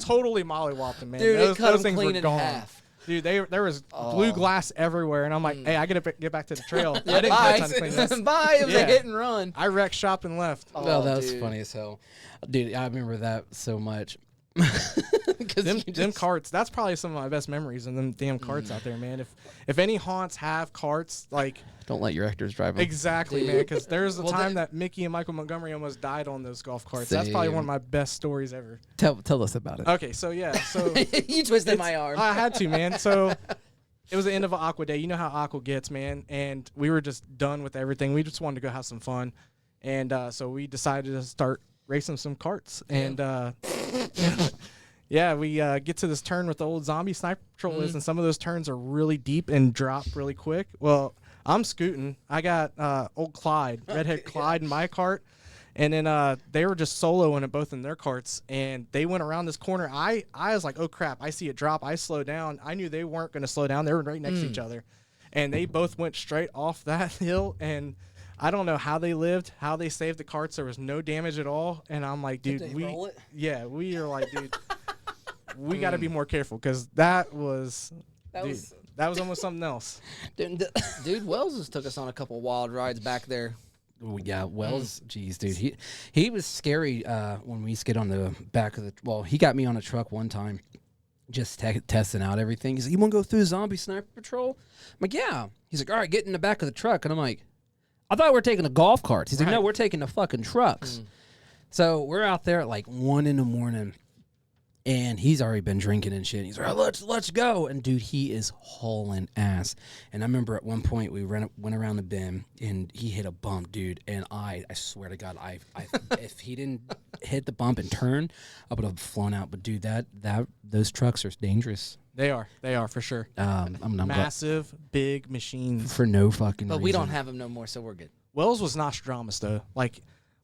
totally mollywopped them, man. Dude, those it cut them things clean were in gone. half. Dude, there was blue glass everywhere, and I'm like, hey, I gotta get back to the trail. I didn't Bye. have time to clean this. Bye. It was Yeah. a hit and run. I wrecked shop and left. Oh, that was dude. funny as hell. Dude, I remember that so much. 'Cause Them, you them just- carts, that's probably some of my best memories of them damn carts out there, man. If any haunts have carts, like, Don't let your actors drive them. exactly, Dude. man, because there's a Well, time that Mickey and Michael Montgomery almost died on those golf carts. That's probably Same. one of my best stories ever. Tell us about it. Okay, so yeah, so You twisted my arm. I had to, man. So it was the end of an Aqua day. You know how Aqua gets, man. And we were just done with everything. We just wanted to go have some fun. And so we decided to start racing some carts. And yeah, we get to this turn with the old zombie sniper patrol is, and some of those turns are really deep and drop really quick. Well, I'm scooting. I got old Clyde, redhead Clyde in my cart. And then they were just soloing it both in their carts, and they went around this corner. I was like, oh crap, I see it drop. I slowed down. I knew they weren't going to slow down. They were right next to each other. And they both went straight off that hill, and I don't know how they lived, how they saved the carts. There was no damage at all. And I'm like, dude, they roll it? yeah, we are like, dude, we got to be more careful, because that was almost something else. Dude, Wells just took us on a couple wild rides back there. Oh, yeah, Wells, geez, dude, he was scary when we used to get on the back of the. Well, he got me on a truck one time, just testing out everything. He's like, "You want to go through the zombie sniper patrol?" I'm like, "Yeah." He's like, "All right, get in the back of the truck," and I'm like, "I thought we were taking the golf carts." He's like, "No, we're taking the fucking trucks." So we're out there at like 1 a.m. And he's already been drinking and shit. He's like, let's go. And dude, he is hauling ass. And I remember at one point we went around the bend and he hit a bump, dude. And I swear to God, if he didn't hit the bump and turn, I would have flown out. But dude, those trucks are dangerous. They are for sure. I'm glad- Massive, big machines. for no fucking But reason. we don't have him no more, so we're good. Wells was Nostradamus, though. Like,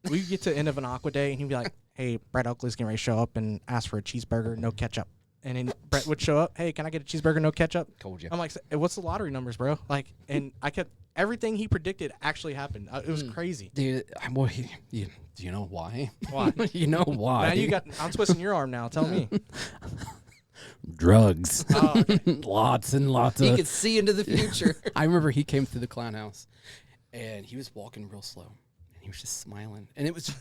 we get to the end of an Aqua day, and he'd be like, hey, Brett Oakley's getting ready to show up and ask for a cheeseburger, no ketchup. And then Brett would show up, hey, can I get a cheeseburger, no ketchup? Told you. I'm like, hey, what's the lottery numbers, bro? Like, and I kept, everything he predicted actually happened. It was crazy. Dude, do you know why? Why? You know why? Now I'm twisting your arm now. Tell me. Drugs. Oh, okay. Lots and lots He of. could see into the future. I remember he came through the clown house, and he was walking real slow, and he was just smiling, and it was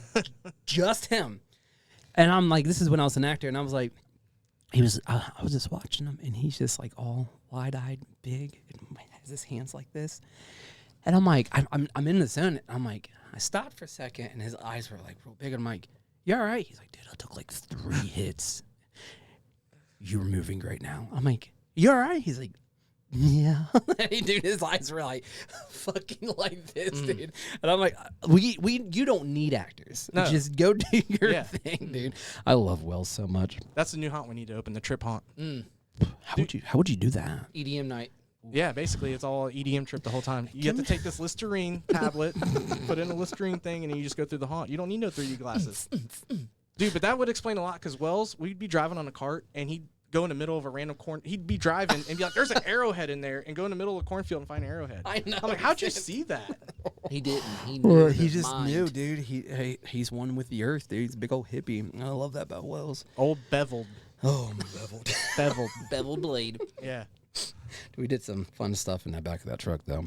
just him. And I'm like, this is when I was an actor, and I was like, I was just watching him, and he's just like all wide-eyed, big, and has his hands like this, and I'm like, I'm in the zone. I'm like, I stopped for a second, and his eyes were like real big. And I'm like, you all right? He's like, dude, I took like 3 hits. You're moving right now. I'm like, you all right? He's like, yeah. Dude, his eyes were like fucking like this, dude. And I'm like, you don't need actors. No. Just go do your Yeah. thing, dude. I love Wells so much. That's the new haunt we need to open, the Trip Haunt. How would you do that? EDM night. Yeah, basically, it's all EDM trip the whole time. You have to take this Listerine tablet, put in a Listerine thing, and then you just go through the haunt. You don't need no 3D glasses. Dude, but that would explain a lot, because Wells, we'd be driving on a cart, and he'd go in the middle of a random corn. He'd be driving and be like, there's an arrowhead in there, and go in the middle of a cornfield and find an arrowhead. I know. I'm like, how'd you see that? He didn't. He knew. He his just mind. knew, dude. He's one with the earth, dude. He's a big old hippie. I love that about Wells. Old beveled. Oh, I'm beveled. Beveled. Beveled blade. Yeah. We did some fun stuff in the back of that truck, though.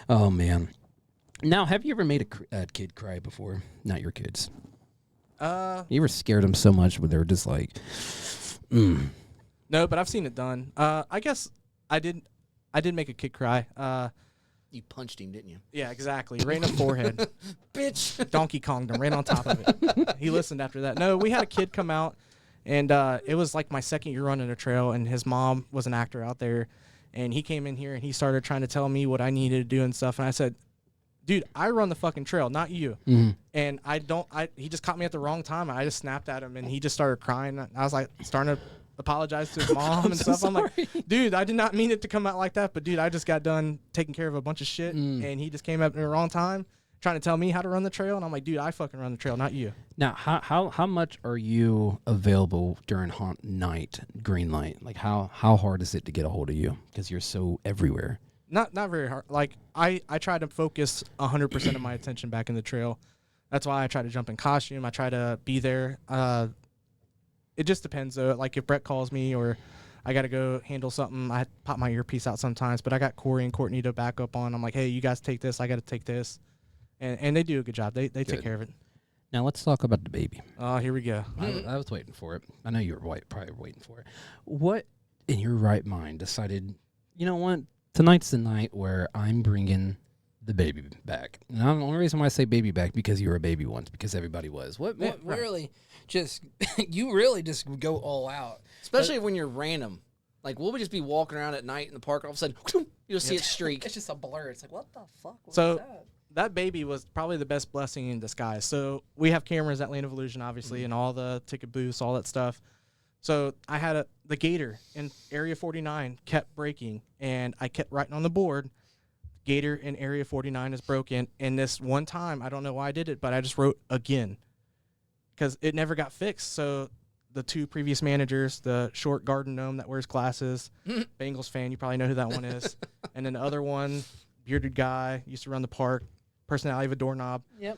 Oh, man. Now, have you ever made a kid cry before? Not your kids. You ever scared them so much where they were just like, No, but I've seen it done. I guess I did make a kid cry. You punched him, didn't you? Yeah, exactly. Right in the forehead. Bitch. Donkey Konged him right on top of it. He listened after that. No, we had a kid come out, and it was like my second year running a trail, and his mom was an actor out there, and he came in here and he started trying to tell me what I needed to do and stuff, and I said, dude, I run the fucking trail, not you. And he just caught me at the wrong time. I just snapped at him, and he just started crying. I was like starting to apologize to his mom and stuff. I'm like, dude, I did not mean it to come out like that, but dude, I just got done taking care of a bunch of shit, and he just came up at the wrong time trying to tell me how to run the trail, and I'm like, dude, I fucking run the trail, not you. now, how much are you available during haunt night, green light? Like, how hard is it to get a hold of you? Because you're so everywhere. Not very hard. Like, I try to focus 100% of my attention back in the trail. That's why I try to jump in costume. I try to be there. It just depends, though. Like, if Brett calls me or I got to go handle something. I pop my earpiece out sometimes, but I got Corey and Courtney to back up on. I'm like, hey, you guys take this. I got to take this. And they do a good job. They take care of it. Now let's talk about the baby. Oh, here we go. I was waiting for it. I know you were probably waiting for it. What in your right mind decided, you know what, tonight's the night where I'm bringing the baby back? And the only reason why I say baby back because you were a baby once, because everybody was. What really just you really just go all out, Especially when you're random. Like, we'll just be walking around at night in the park, all of a sudden, you'll see it streak. It's just a blur. It's like, what the fuck was So that? that baby was probably the best blessing in disguise. So we have cameras at Land of Illusion, obviously, and all the ticket booths, all that stuff. So I had the gator in Area 49 kept breaking, and I kept writing on the board, gator in Area 49 is broken. And this one time, I don't know why I did it, but I just wrote again because it never got fixed. So the two previous managers, the short garden gnome that wears glasses, Bengals fan, you probably know who that one is. And then the other one, bearded guy, used to run the park, personality of a doorknob. Yep.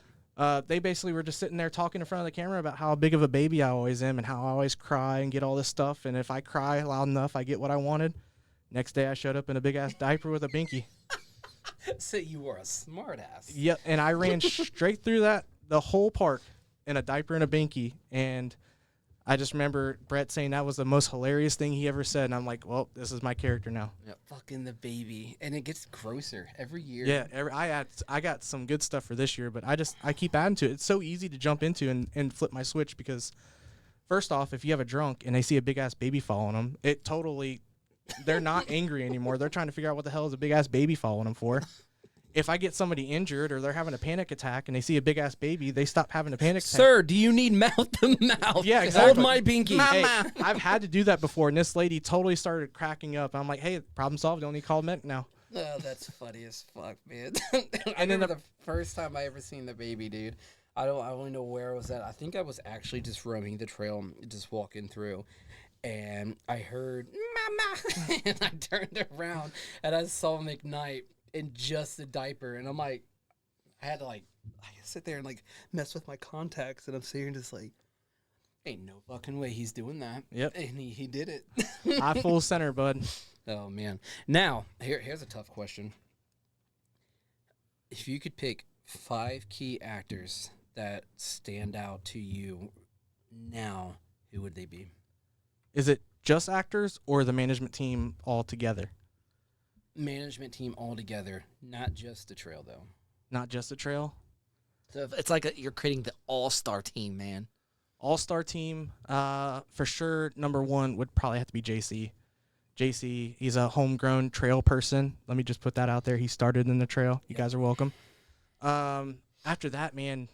They basically were just sitting there talking in front of the camera about how big of a baby I always am and how I always cry and get all this stuff. And if I cry loud enough, I get what I wanted. Next day, I showed up in a big-ass diaper with a binky. So you were a smart ass. Yep, and I ran straight through the whole park in a diaper and a binky. And I just remember Brett saying that was the most hilarious thing he ever said. And I'm like, well, this is my character now. Yep. Fucking the baby. And it gets grosser every year. Yeah, I got some good stuff for this year, but I keep adding to it. It's so easy to jump into and flip my switch because, first off, if you have a drunk and they see a big-ass baby following them, they're not angry anymore. They're trying to figure out what the hell is a big-ass baby following them for. If I get somebody injured or they're having a panic attack and they see a big-ass baby, they stop having a panic attack. Sir, do you need mouth to mouth? Yeah, exactly. Hold my binky. Hey, I've had to do that before, and this lady totally started cracking up. I'm like, hey, problem solved. Don't need to call Mcnite now. Oh, that's funny as fuck, man. I remember the first time I ever seen the baby, dude. I only know where I was at. I think I was actually just roaming the trail, just walking through, and I heard "Mama," and I turned around and I saw Mcnite in just a diaper, and I'm like, I had to sit there and mess with my contacts, and I'm sitting here just like, ain't no fucking way he's doing that. Yep. And he did it. I full center, bud. Oh man. Now, here's a tough question. If you could pick 5 key actors that stand out to you now, who would they be? Is it just actors or the management team all together? Management team all together, not just the trail though. Not just the trail? So it's like you're creating the all-star team, man. All-star team, for sure, number 1 would probably have to be JC. JC, he's a homegrown trail person. Let me just put that out there. He started in the trail. You guys are welcome. After that, man,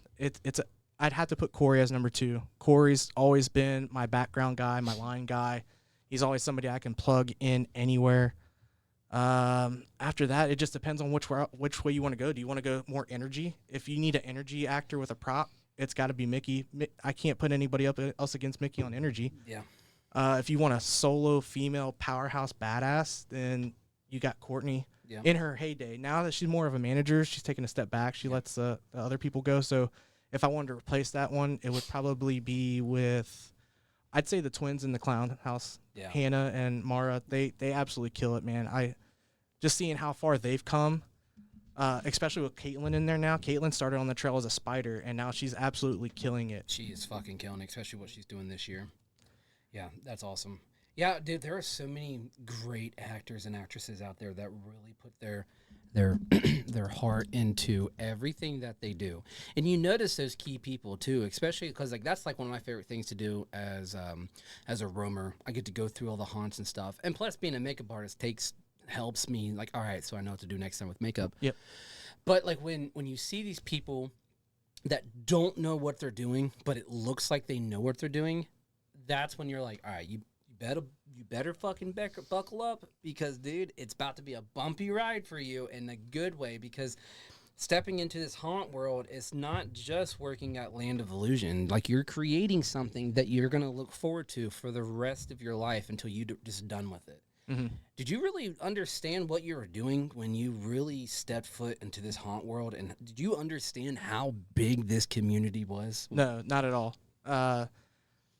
I'd have to put Corey as number 2. Corey's always been my background guy, my line guy. He's always somebody I can plug in anywhere. After that, it just depends on which way you want to go. Do you want to go more energy? If you need an energy actor with a prop, it's got to be Mickey. I can't put anybody else against Mickey on energy. Yeah. If you want a solo female powerhouse badass, then you got Courtney in her heyday. Now that she's more of a manager, she's taking a step back. She lets the other people go. So if I wanted to replace that one, it would probably be with, I'd say the twins in the clown house, Hannah and Mara. They absolutely kill it, man. Just seeing how far they've come, especially with Caitlin in there now. Caitlin started on the trail as a spider, and now she's absolutely killing it. She is fucking killing it, especially what she's doing this year. Yeah, that's awesome. Yeah, dude, there are so many great actors and actresses out there that really put their heart into everything that they do. And you notice those key people too, especially because that's one of my favorite things to do as a roamer. I get to go through all the haunts and stuff. And plus being a makeup artist helps me all right, so I know what to do next time with makeup. Yep. But when you see these people that don't know what they're doing, but it looks like they know what they're doing, that's when you're like, all right, you better fucking buckle up because, dude, it's about to be a bumpy ride for you in a good way because stepping into this haunt world is not just working at Land of Illusion. You're creating something that you're going to look forward to for the rest of your life until you're just done with it. Mm-hmm. Did you really understand what you were doing when you really stepped foot into this haunt world? And did you understand how big this community was? No, not at all.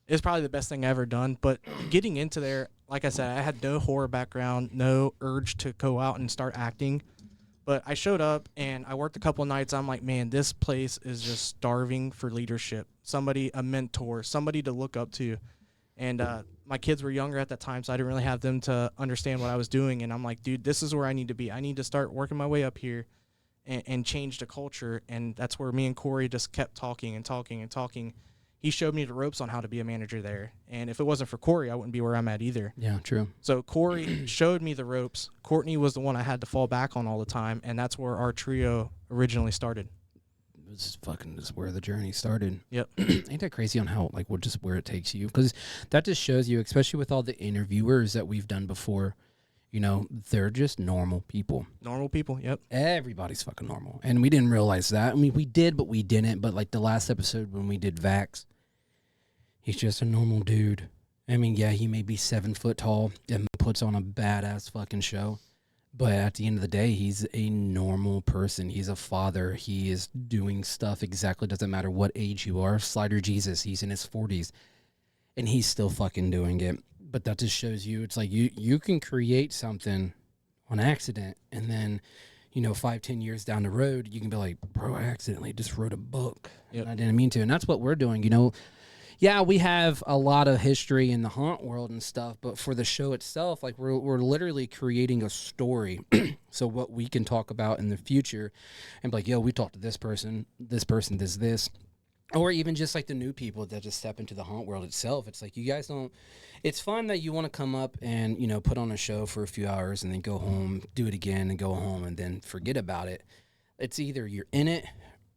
It's probably the best thing I ever done. But getting into there, like I said, I had no horror background, no urge to go out and start acting. But I showed up and I worked a couple of nights. I'm like, man, this place is just starving for leadership. Somebody, a mentor, somebody to look up to. And my kids were younger at that time, so I didn't really have them to understand what I was doing. And I'm like, dude, this is where I need to be. I need to start working my way up here and change the culture. And that's where me and Corey just kept talking and talking and talking. He showed me the ropes on how to be a manager there. And if it wasn't for Corey, I wouldn't be where I'm at either. Yeah, true. So Corey showed me the ropes. Courtney was the one I had to fall back on all the time, and that's where our trio originally started. This is where the journey started. Yep. Ain't that crazy on how, like, just where it takes you? Because that just shows you, especially with all the interviewers that we've done before, you know, they're just normal people. Normal people, yep. Everybody's fucking normal. And we didn't realize that. I mean, we did, but we didn't. But, like, the last episode when we did Vax, he's just a normal dude. I mean, yeah, he may be 7 foot tall and puts on a badass fucking show. But at the end of the day, he's a normal person. He's a father. He is doing stuff exactly. Doesn't matter what age you are. Slider Jesus, he's in his 40s. And he's still fucking doing it. But that just shows you, it's like you can create something on accident. And then, you know, 5-10 years down the road, you can be like, bro, I accidentally just wrote a book. Yep. And I didn't mean to. And that's what we're doing, you know. Yeah, we have a lot of history in the haunt world and stuff, but for the show itself, like we're literally creating a story. So what we can talk about in the future and be like, yo, we talked to this person does this. Or even just like the new people that just step into the haunt world itself. It's like you guys don't, it's fun that you want to come up and, you know, put on a show for a few hours and then go home, do it again and go home and then forget about it. It's either you're in it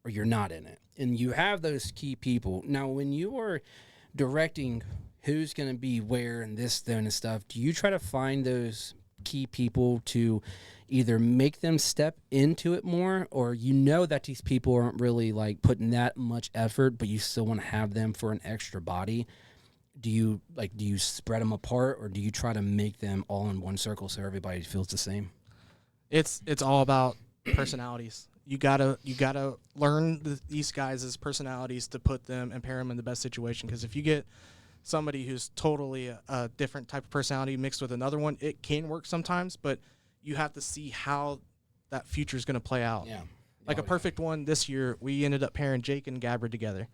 or you're not in it. And you have those key people. Now, when you are directing who's going to be where and this, then, and stuff, do you try to find those key people to either make them step into it more, or you know that these people aren't really, like, putting that much effort, but you still want to have them for an extra body? Do you spread them apart, or do you try to make them all in one circle so everybody feels the same? It's all about personalities. You gotta learn these guys' personalities to put them and pair them in the best situation. Because if you get somebody who's totally a different type of personality mixed with another one, it can work sometimes. But you have to see how that future is going to play out. Yeah. Like a perfect one this year, we ended up pairing Jake and Gabbard together.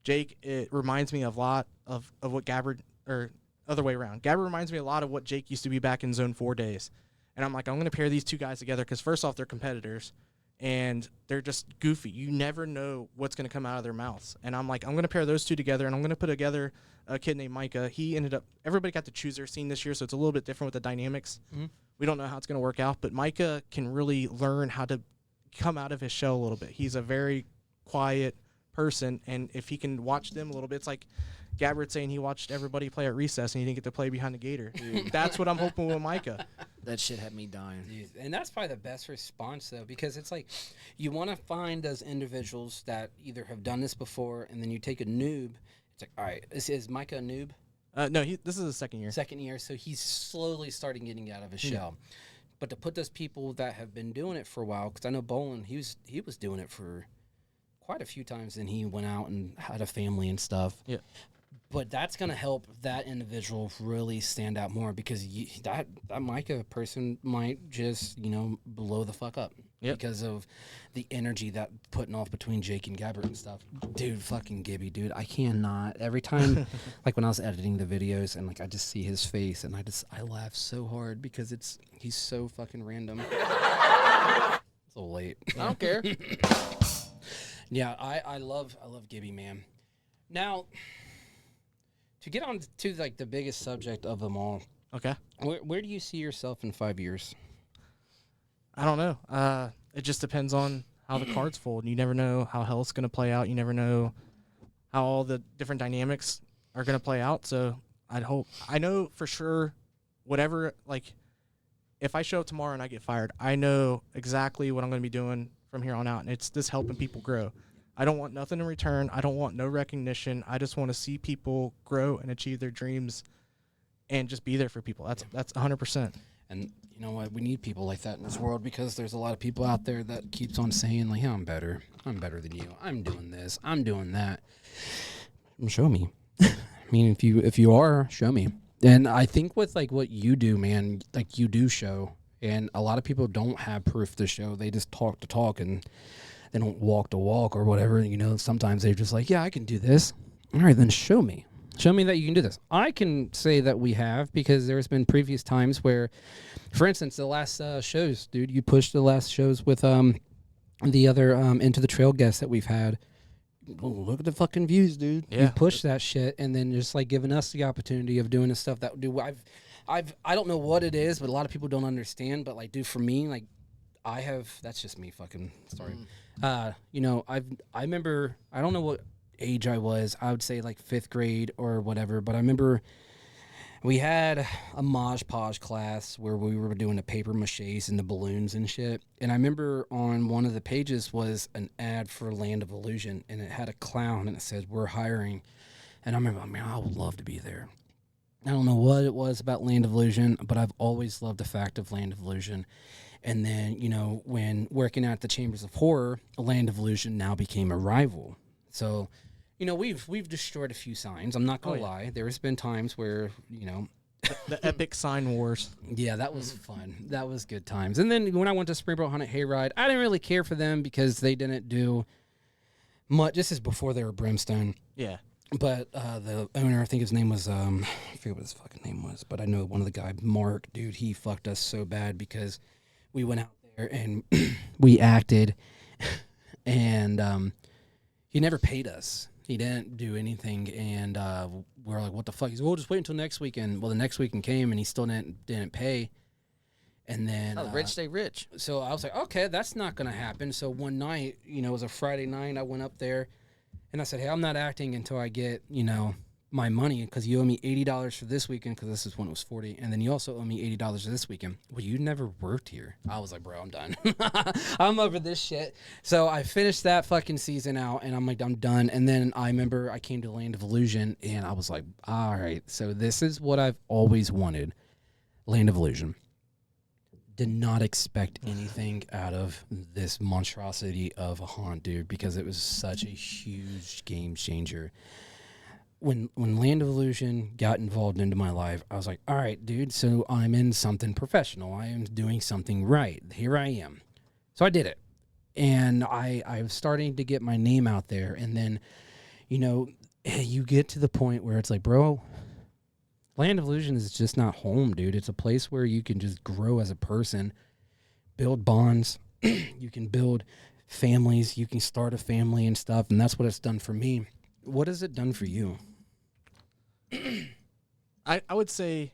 Jake, it reminds me a lot of what Gabbard, or other way around. Gabbard reminds me a lot of what Jake used to be back in Zone 4 days. And I'm like, I'm going to pair these two guys together because first off, they're competitors. And they're just goofy. You never know what's going to come out of their mouths. And I'm like, I'm going to pair those two together, and I'm going to put together a kid named Micah. He ended up, everybody got to choose their scene this year, so it's a little bit different with the dynamics. Mm-hmm. We don't know how it's going to work out, but Micah can really learn how to come out of his shell a little bit. He's a very quiet person, and if he can watch them a little bit, it's like Gabbard saying he watched everybody play at recess and he didn't get to play behind the gator. That's what I'm hoping with Micah. That shit had me dying. And that's probably the best response, though, because it's like you want to find those individuals that either have done this before, and then you take a noob. It's like, all right, is Micah a noob? No, this is his second year. Second year, so he's slowly starting getting out of his shell. But to put those people that have been doing it for a while, because I know Bolin, he was doing it for quite a few times, and he went out and had a family and stuff. Yeah. But that's going to help that individual really stand out more, because that Micah person might just, you know, blow the fuck up because of the energy that putting off between Jake and Gabbard and stuff. Dude, fucking Gibby, dude. I cannot. Every time, like when I was editing the videos and like I just see his face and I laugh so hard because he's so fucking random. It's a little late. I don't care. Yeah, I love Gibby, man. Now, to get on to like the biggest subject of them all, okay, where do you see yourself in 5 years? I don't know. It just depends on how the cards fold. You never know how hell's going to play out. You never know how all the different dynamics are going to play out. So I know for sure, whatever, like, if I show up tomorrow and I get fired, I know exactly what I'm going to be doing from here on out. And it's just helping people grow. I don't want nothing in return. I don't want no recognition. I just want to see people grow and achieve their dreams and just be there for people. That's 100%. And you know what? We need people like that in this world, because there's a lot of people out there that keeps on saying like, yeah, I'm better than you. I'm doing this. I'm doing that. Show me. I mean, if you are, show me. And I think with like what you do, man, like you do show, and a lot of people don't have proof to show. They just talk to talk and they don't walk to walk or whatever. You know, sometimes they're just like, yeah, I can do this. All right, then show me. Show me that you can do this. I can say that we have, because there's been previous times where, for instance, the last shows, dude, you pushed the last shows with the other Into the Trail guests that we've had. Oh, look at the fucking views, dude. Yeah. You push that shit, and then just like giving us the opportunity of doing the stuff that I don't know what it is, but a lot of people don't understand. But like, dude, for me, like, that's just me fucking sorry. You know, I remember, I don't know what age I was. I would say like 5th grade or whatever, but I remember we had a Mod Podge class where we were doing the paper maches and the balloons and shit. And I remember on one of the pages was an ad for Land of Illusion, and it had a clown and it said, "We're hiring." And I remember, man, I would love to be there. I don't know what it was about Land of Illusion, but I've always loved the fact of Land of Illusion. And then, you know, when working at the Chambers of Horror, Land of Illusion now became a rival. So, you know, we've destroyed a few signs. I'm not gonna lie. There's been times where, you know, The epic sign wars. yeah, that was fun. That was good times. And then when I went to Springboro Haunted Hayride, I didn't really care for them because they didn't do much. This is before they were Brimstone. Yeah. But the owner, I think his name was, I forget what his fucking name was, but I know one of the guys, Mark, dude, he fucked us so bad because we went out there and we acted, and he never paid us. He didn't do anything, and we're like, what the fuck? He's like, we'll just wait until next weekend. Well, the next weekend came, and he still didn't pay. And then Rich stay rich. so I was like, okay, that's not going to happen. So one night, you know, it was a Friday night, I went up there, and I said, hey, I'm not acting until I get, you know, my money, because you owe me $80 for this weekend, because this is when it was 40, and then you also owe me $80 this weekend. Well, you never worked here. I was like, bro, I'm done. I'm over this shit. So I finished that fucking season out, and I'm like, I'm done. And then I remember I came to Land of Illusion, and I was like, all right, so this is what I've always wanted, Land of Illusion. Did not expect anything out of this monstrosity of a haunt, dude, because it was such a huge game changer. When Land of Illusion got involved into my life, I was like, all right, dude, so I'm in something professional. I am doing something right. Here I am. So I did it. And I was starting to get my name out there. And then, you know, you get to the point where it's like, bro, Land of Illusion is just not home, dude. It's a place where you can just grow as a person, build bonds. You can build families. You can start a family and stuff. And that's what it's done for me. What has it done for you? I would say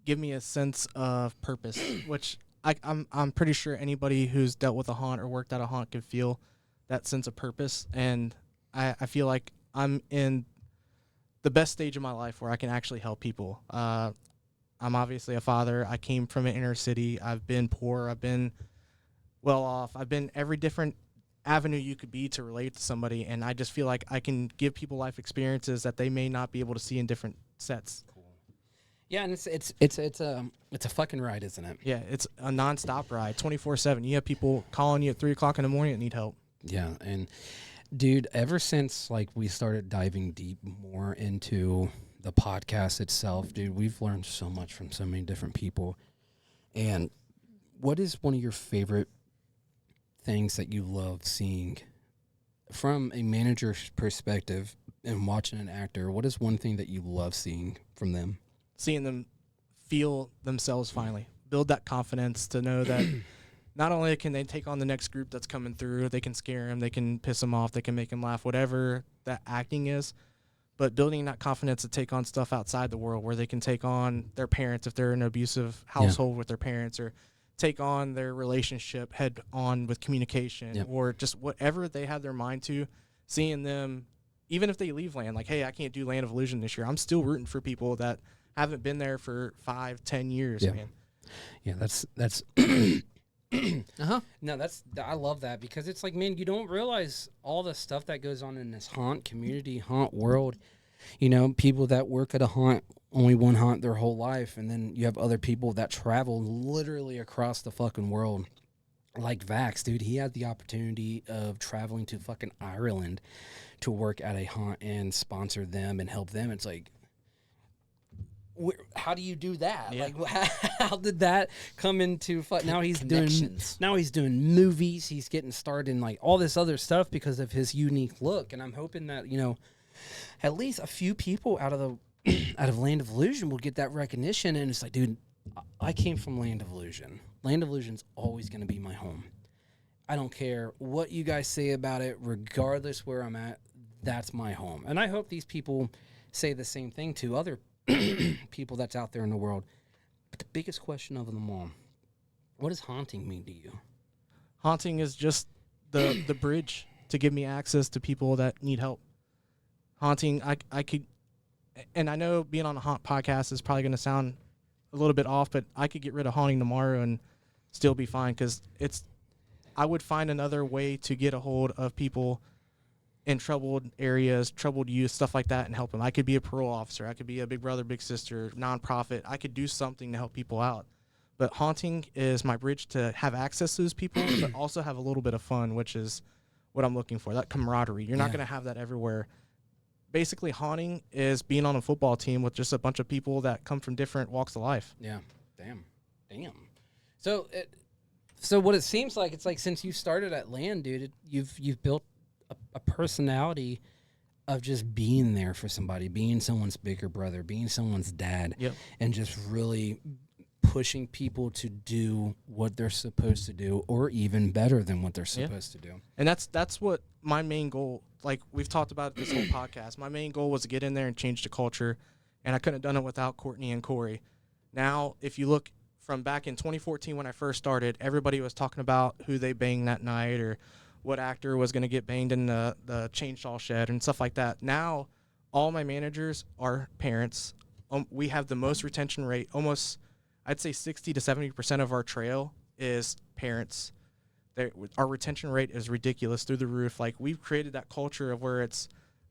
give me a sense of purpose, which I'm pretty sure anybody who's dealt with a haunt or worked at a haunt could feel that sense of purpose. And I feel like I'm in the best stage of my life where I can actually help people. I'm obviously a father. I came from an inner city. I've been poor. I've been well off. I've been every different avenue you could be to relate to somebody, and I just feel like I can give people life experiences that they may not be able to see in different sets. Cool. Yeah, and it's a fucking ride, isn't it? Yeah, it's a nonstop ride, 24/7. You have people calling you at 3 o'clock in the morning that need help. Yeah, and dude, ever since like we started diving deep more into the podcast itself, dude, we've learned so much from so many different people. And what is one of your favorite things that you love seeing from a manager's perspective and watching an actor? What is one thing that you love seeing from them? Seeing them feel themselves finally, build that confidence to know that not only can they take on the next group that's coming through, they can scare them, they can piss them off, they can make them laugh, whatever that acting is, but building that confidence to take on stuff outside the world where they can take on their parents if they're in an abusive household with their parents, or take on their relationship head on with communication, or just whatever they have their mind to. Seeing them, even if they leave land, like, hey, I can't do Land of Illusion this year, I'm still rooting for people that haven't been there for 5-10 years, man. Yeah, that's No, I love that, because it's like, man, you don't realize all the stuff that goes on in this haunt community, haunt world. You know, people that work at a haunt, only one haunt their whole life, and then you have other people that travel literally across the fucking world. Like Vax, dude, he had the opportunity of traveling to fucking Ireland to work at a haunt and sponsor them and help them. It's like, how do you do that? Yeah. Like, how did that come into now he's doing Connections. movies. He's getting started in like all this other stuff because of his unique look. And I'm hoping that, you know, at least a few people out of Land of Illusion will get that recognition. And it's like, dude, I came from Land of Illusion. Land of Illusion's always going to be my home. I don't care what you guys say about it, regardless where I'm at, that's my home. And I hope these people say the same thing to other people that's out there in the world. But the biggest question of them all, what does haunting mean to you? Haunting is just the bridge to give me access to people that need help. Haunting, I could, and I know being on a haunt podcast is probably going to sound a little bit off, but I could get rid of haunting tomorrow and still be fine, because I would find another way to get a hold of people in troubled areas, troubled youth, stuff like that, and help them. I could be a parole officer. I could be a big brother, big sister, nonprofit. I could do something to help people out. But haunting is my bridge to have access to those people, but also have a little bit of fun, which is what I'm looking for, that camaraderie. You're not going to have that everywhere. Basically, haunting is being on a football team with just a bunch of people that come from different walks of life. Yeah. Damn. So what it seems like, it's like since you started at Land, dude, you've built a personality of just being there for somebody, being someone's bigger brother, being someone's dad, and just really pushing people to do what they're supposed to do, or even better than what they're supposed to do. And that's what my main goal, like we've talked about this whole podcast, my main goal was to get in there and change the culture, and I couldn't have done it without Courtney and Corey. Now, if you look from back in 2014 when I first started, everybody was talking about who they banged that night or what actor was going to get banged in the chainsaw shed and stuff like that. Now, all my managers are parents. We have the most retention rate. Almost, I'd say 60 to 70% of our trail is parents. Our retention rate is ridiculous, through the roof. Like, we've created that culture of where it's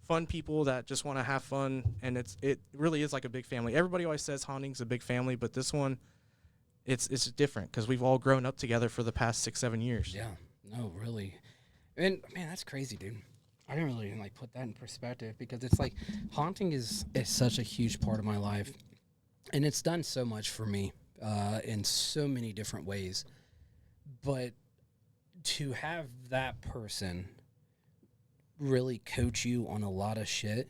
fun people that just want to have fun, and it really is like a big family. Everybody always says haunting's a big family, but this one, it's different because we've all grown up together for the past 6-7 years. Yeah, no, really. And man, that's crazy, dude. I didn't really like put that in perspective, because it's like haunting is such a huge part of my life, and it's done so much for me in so many different ways. But to have that person really coach you on a lot of shit,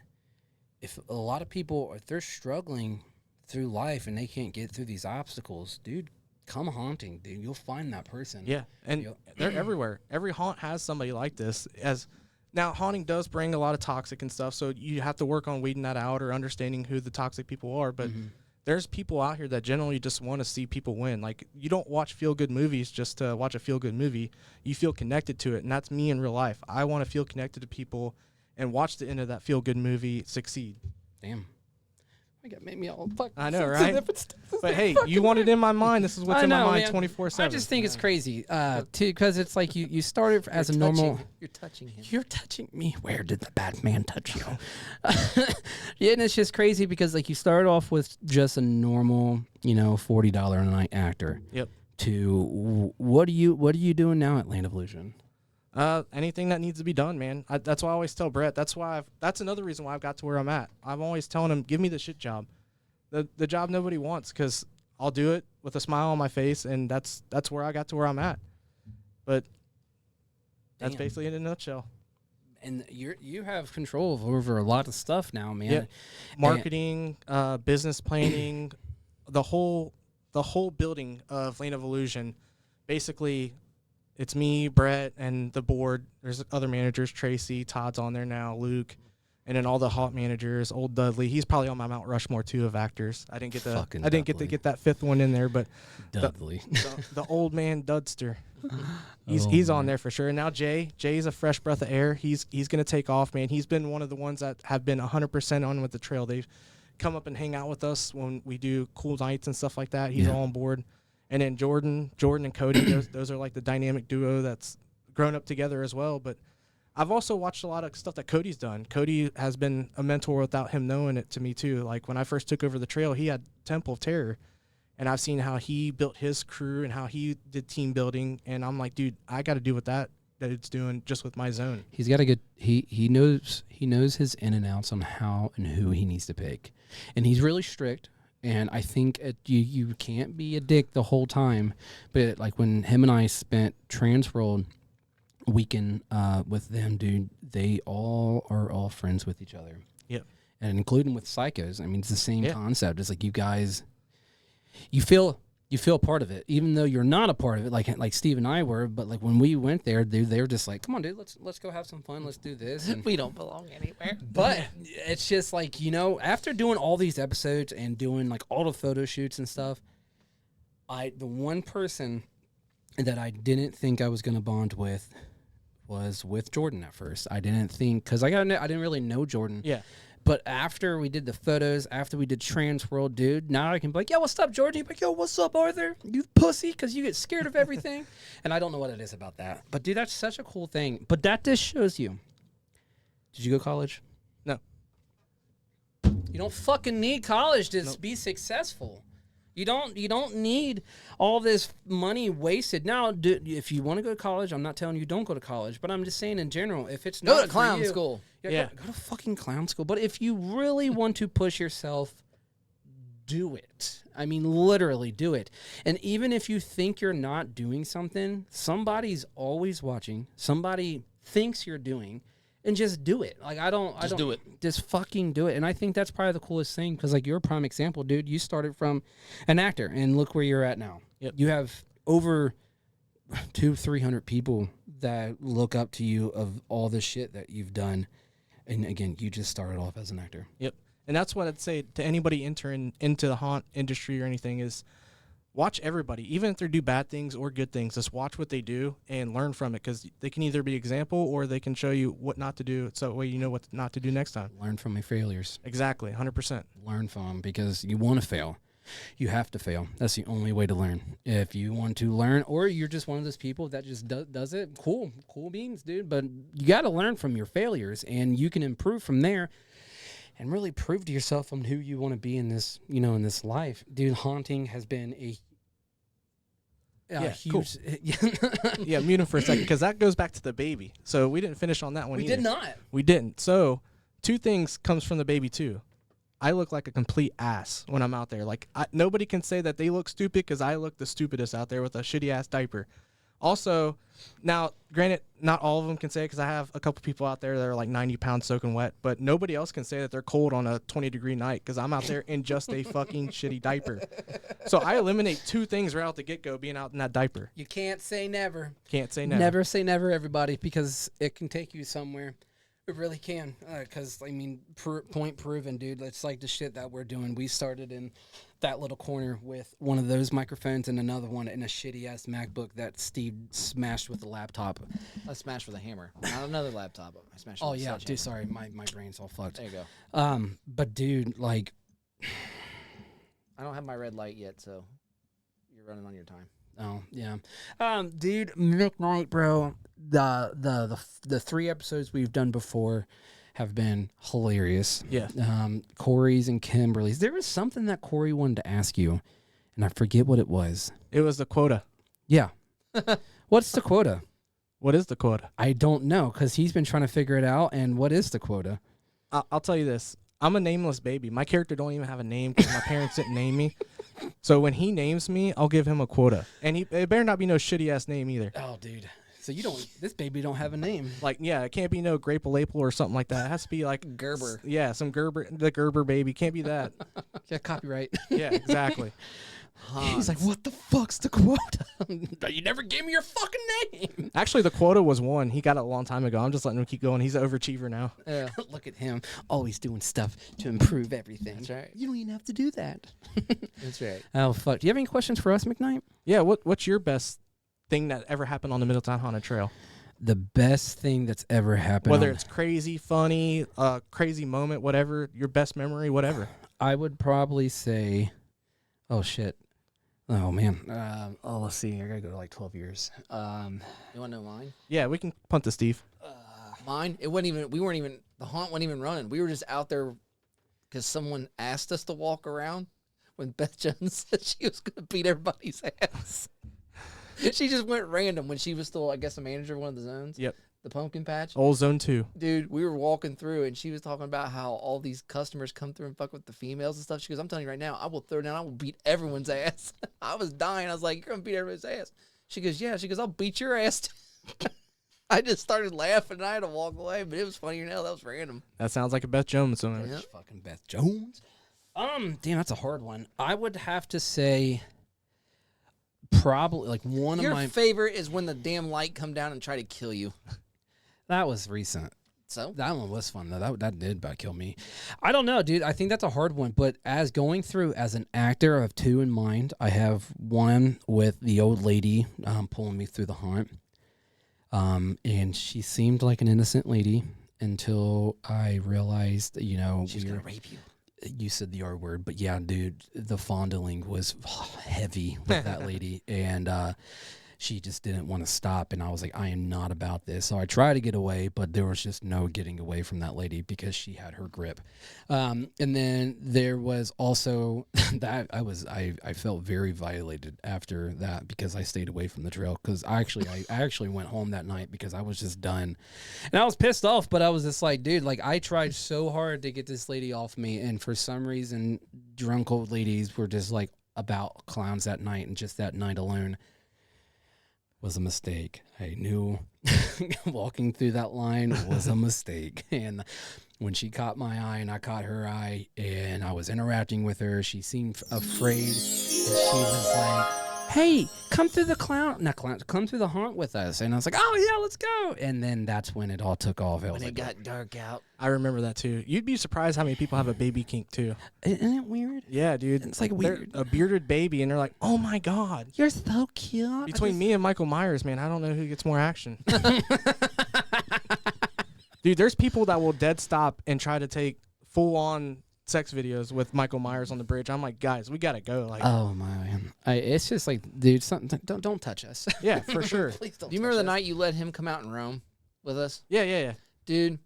if a lot of people, if they're struggling through life and they can't get through these obstacles, dude, come haunting, dude. You'll find that person. Yeah, and they're everywhere. Every haunt has somebody like this. Now, haunting does bring a lot of toxic and stuff, so you have to work on weeding that out or understanding who the toxic people are. But there's people out here that generally just want to see people win. Like, you don't watch feel-good movies just to watch a feel-good movie. You feel connected to it, and that's me in real life. I want to feel connected to people and watch the end of that feel-good movie succeed. Damn. I got made me all fucking. I know, right? But hey, you want it in my mind. This is what's in my mind 24/7. I just think it's crazy, too, because it's like you started as a normal. You're touching him. You're touching me. Where did the bad man touch you? Yeah, and it's just crazy because like you started off with just a normal, $40 a night actor. Yep. To what are you doing now at Land of Illusion? Anything that needs to be done, man. That's why I always tell Brett. That's another reason why I've got to where I'm at. I'm always telling him, give me the shit job, the job nobody wants, because I'll do it with a smile on my face, and that's where I got to where I'm at. But that's basically it in a nutshell. And you have control over a lot of stuff now, man. Yeah. Marketing, business planning, the whole building of Land of Illusion. Basically, it's me, Brett, and the board. There's other managers, Tracy, Todd's on there now, Luke, and then all the haunt managers. Old Dudley, he's probably on my Mount Rushmore too of actors. I didn't get to get that fifth one in there, but Dudley, the old man Dudster, he's on there for sure. And now Jay's a fresh breath of air. He's gonna take off, man. He's been one of the ones that have been 100% on with the trail. They've come up and hang out with us when we do cool nights and stuff like that. He's all on board. And then Jordan and Cody, those are like the dynamic duo that's grown up together as well. But I've also watched a lot of stuff that Cody's done. Cody has been a mentor without him knowing it to me too. Like when I first took over the trail, he had Temple of Terror, and I've seen how he built his crew and how he did team building. And I'm like, dude, I got to do what that it's doing just with my zone. He's got a good. He knows his in and outs on how and who he needs to pick, and he's really strict. And I think you can't be a dick the whole time. But like when him and I spent Transworld weekend with them, dude, they are all friends with each other. Yep. And including with Psychos. I mean, it's the same concept. It's like you guys, you feel a part of it, even though you're not a part of it, like Steve and I were. But like when we went there, dude, they were just like, "Come on, dude, let's go have some fun. Let's do this." And We don't belong anywhere. but it's just like, you know, after doing all these episodes and doing like all the photo shoots and stuff, the one person that I didn't think I was gonna bond with was with Jordan at first. I didn't think, because I didn't really know Jordan. Yeah. But after we did the photos, after we did Transworld, dude, now I can be like, "Yo, what's up, Jordan?" He'd be like, "Yo, what's up, Arthur? You pussy," because you get scared of everything. And I don't know what it is about that. But, dude, that's such a cool thing. But that just shows you. Did you go to college? No. You don't fucking need college to be successful. You don't need all this money wasted. Now, if you want to go to college, I'm not telling you don't go to college, but I'm just saying in general, if it's not Go to for clown you- school. Yeah. Go to fucking clown school. But if you really want to push yourself, do it. I mean, literally do it. And even if you think you're not doing something, somebody's always watching. Somebody thinks you're doing, and just do it. Like, I don't do it. Just fucking do it. And I think that's probably the coolest thing, because like you're a prime example, dude. You started from an actor, and look where you're at now. Yep. You have over 200-300 people that look up to you of all the shit that you've done. And again, you just started off as an actor. Yep. And that's what I'd say to anybody entering into the haunt industry or anything is watch everybody. Even if they do bad things or good things, just watch what they do and learn from it, because they can either be example or they can show you what not to do, so that way you know what not to do next time. Learn from my failures. Exactly, 100%. Learn from them, because you want to fail. You have to fail. That's the only way to learn. If you want to learn, or you're just one of those people that just does it, cool beans, dude. But you got to learn from your failures, and you can improve from there and really prove to yourself on who you want to be in this, in this life. Dude, haunting has been a huge... Yeah, mute him for a second, because that goes back to the baby. So we didn't finish on that one We either. did not. We didn't. So 2 things comes from the baby too. I look like a complete ass when I'm out there. Like, nobody can say that they look stupid, because I look the stupidest out there with a shitty ass diaper. Also, now, granted, not all of them can say it, because I have a couple people out there that are like 90 pounds soaking wet, but nobody else can say that they're cold on a 20-degree night, because I'm out there in just a fucking shitty diaper. So I eliminate 2 things right out the get-go, being out in that diaper. You can't say never. Can't say never. Never say never, everybody, because it can take you somewhere. It really can, because, I mean, point proven, dude. It's like the shit that we're doing. We started in that little corner with one of those microphones and another one in a shitty-ass MacBook that Steve smashed with a laptop. I smashed with a hammer. Not another laptop. I smashed Oh, with a yeah, sledgehammer. dude, sorry. My brain's all fucked. There you go. But, dude, like... I don't have my red light yet, so you're running on your time. Oh, yeah. Dude, Mcnite, bro, the 3 episodes we've done before have been hilarious. Yeah. Corey's and Kimberly's. There was something that Corey wanted to ask you, and I forget what it was. It was the quota. Yeah. What's the quota? What is the quota? I don't know, because he's been trying to figure it out, and what is the quota? I'll tell you this. I'm a nameless baby. My character don't even have a name, because my parents didn't name me. So when he names me, I'll give him a quota. And it better not be no shitty-ass name either. Oh, dude. So this baby don't have a name. Like, yeah, it can't be no Grape Lapel or something like that. It has to be like... Gerber. Yeah, some Gerber, the Gerber baby. Can't be that. Yeah, copyright. Yeah, exactly. He's like, what the fuck's the quota? You never gave me your fucking name. Actually, the quota was 1. He got it a long time ago. I'm just letting him keep going. He's an overachiever now. Yeah. Look at him, always doing stuff to improve everything. That's right. You don't even have to do that. That's right. Oh, fuck. Do you have any questions for us, McKnight? Yeah, what's your best thing that ever happened on the Middletown Haunted Trail? The best thing that's ever happened. Whether it's crazy, funny, crazy moment, whatever, your best memory, whatever. I would probably say, oh, shit. Oh, man. Let's see. I got to go to like 12 years. You want to know mine? Yeah, we can punt to Steve. Mine? It wasn't even. We weren't even. The haunt wasn't even running. We were just out there because someone asked us to walk around. When Beth Jones said she was going to beat everybody's ass, she just went random when she was still, I guess, a manager of one of the zones. Yep. the pumpkin patch. Old Zone 2. Dude, we were walking through, and she was talking about how all these customers come through and fuck with the females and stuff. She goes, I'm telling you right now, I will throw down, I will beat everyone's ass. I was dying. I was like, you're going to beat everyone's ass. She goes, yeah. She goes, I'll beat your ass. I just started laughing, and I had to walk away, but it was funny. That was random. That sounds like a Beth Jones song. Yep. Fucking Beth Jones. Damn, that's a hard one. I would have to say probably like one Your of my favorite is when the damn light come down and try to kill you. that was recent. So? That one was fun though. That did about kill me. I don't know, dude. I think that's a hard one. But as going through as an actor, I have two in mind. I have one with the old lady pulling me through the haunt. And she seemed like an innocent lady until I realized, you know, She's going to rape you. You said the R word, but yeah, dude, the fondling was heavy with that lady, and she just didn't want to stop, and I was like, I am not about this. So I tried to get away, but there was just no getting away from that lady because she had her grip. And then there was also that I felt very violated after that because I stayed away from the trail because I actually went home that night because I was just done, and I was pissed off. But I was just like, dude, like I tried so hard to get this lady off me, and for some reason, drunk old ladies were just like about clowns that night, and just that night alone was a mistake. I knew walking through that line was a mistake. And when she caught my eye and I caught her eye and I was interacting with her, she seemed afraid. And she was like, hey, come through the come through the haunt with us. And I was like, oh yeah, let's go. And then that's when it all took off. When it got dark out. I remember that too. You'd be surprised how many people have a baby kink too. Isn't it weird? Yeah, dude. It's like They're weird. a bearded baby, and they're like, oh my God. You're so cute. Between me and Michael Myers, man, I don't know who gets more action. Dude, there's people that will dead stop and try to take full-on sex videos with Michael Myers on the bridge. I'm like, guys, we gotta go. Like, Oh man, it's just like, dude, something. Don't touch us. yeah, for sure. Please don't. Do you remember the touch us. night you let him come out and roam with us? Yeah. Dude,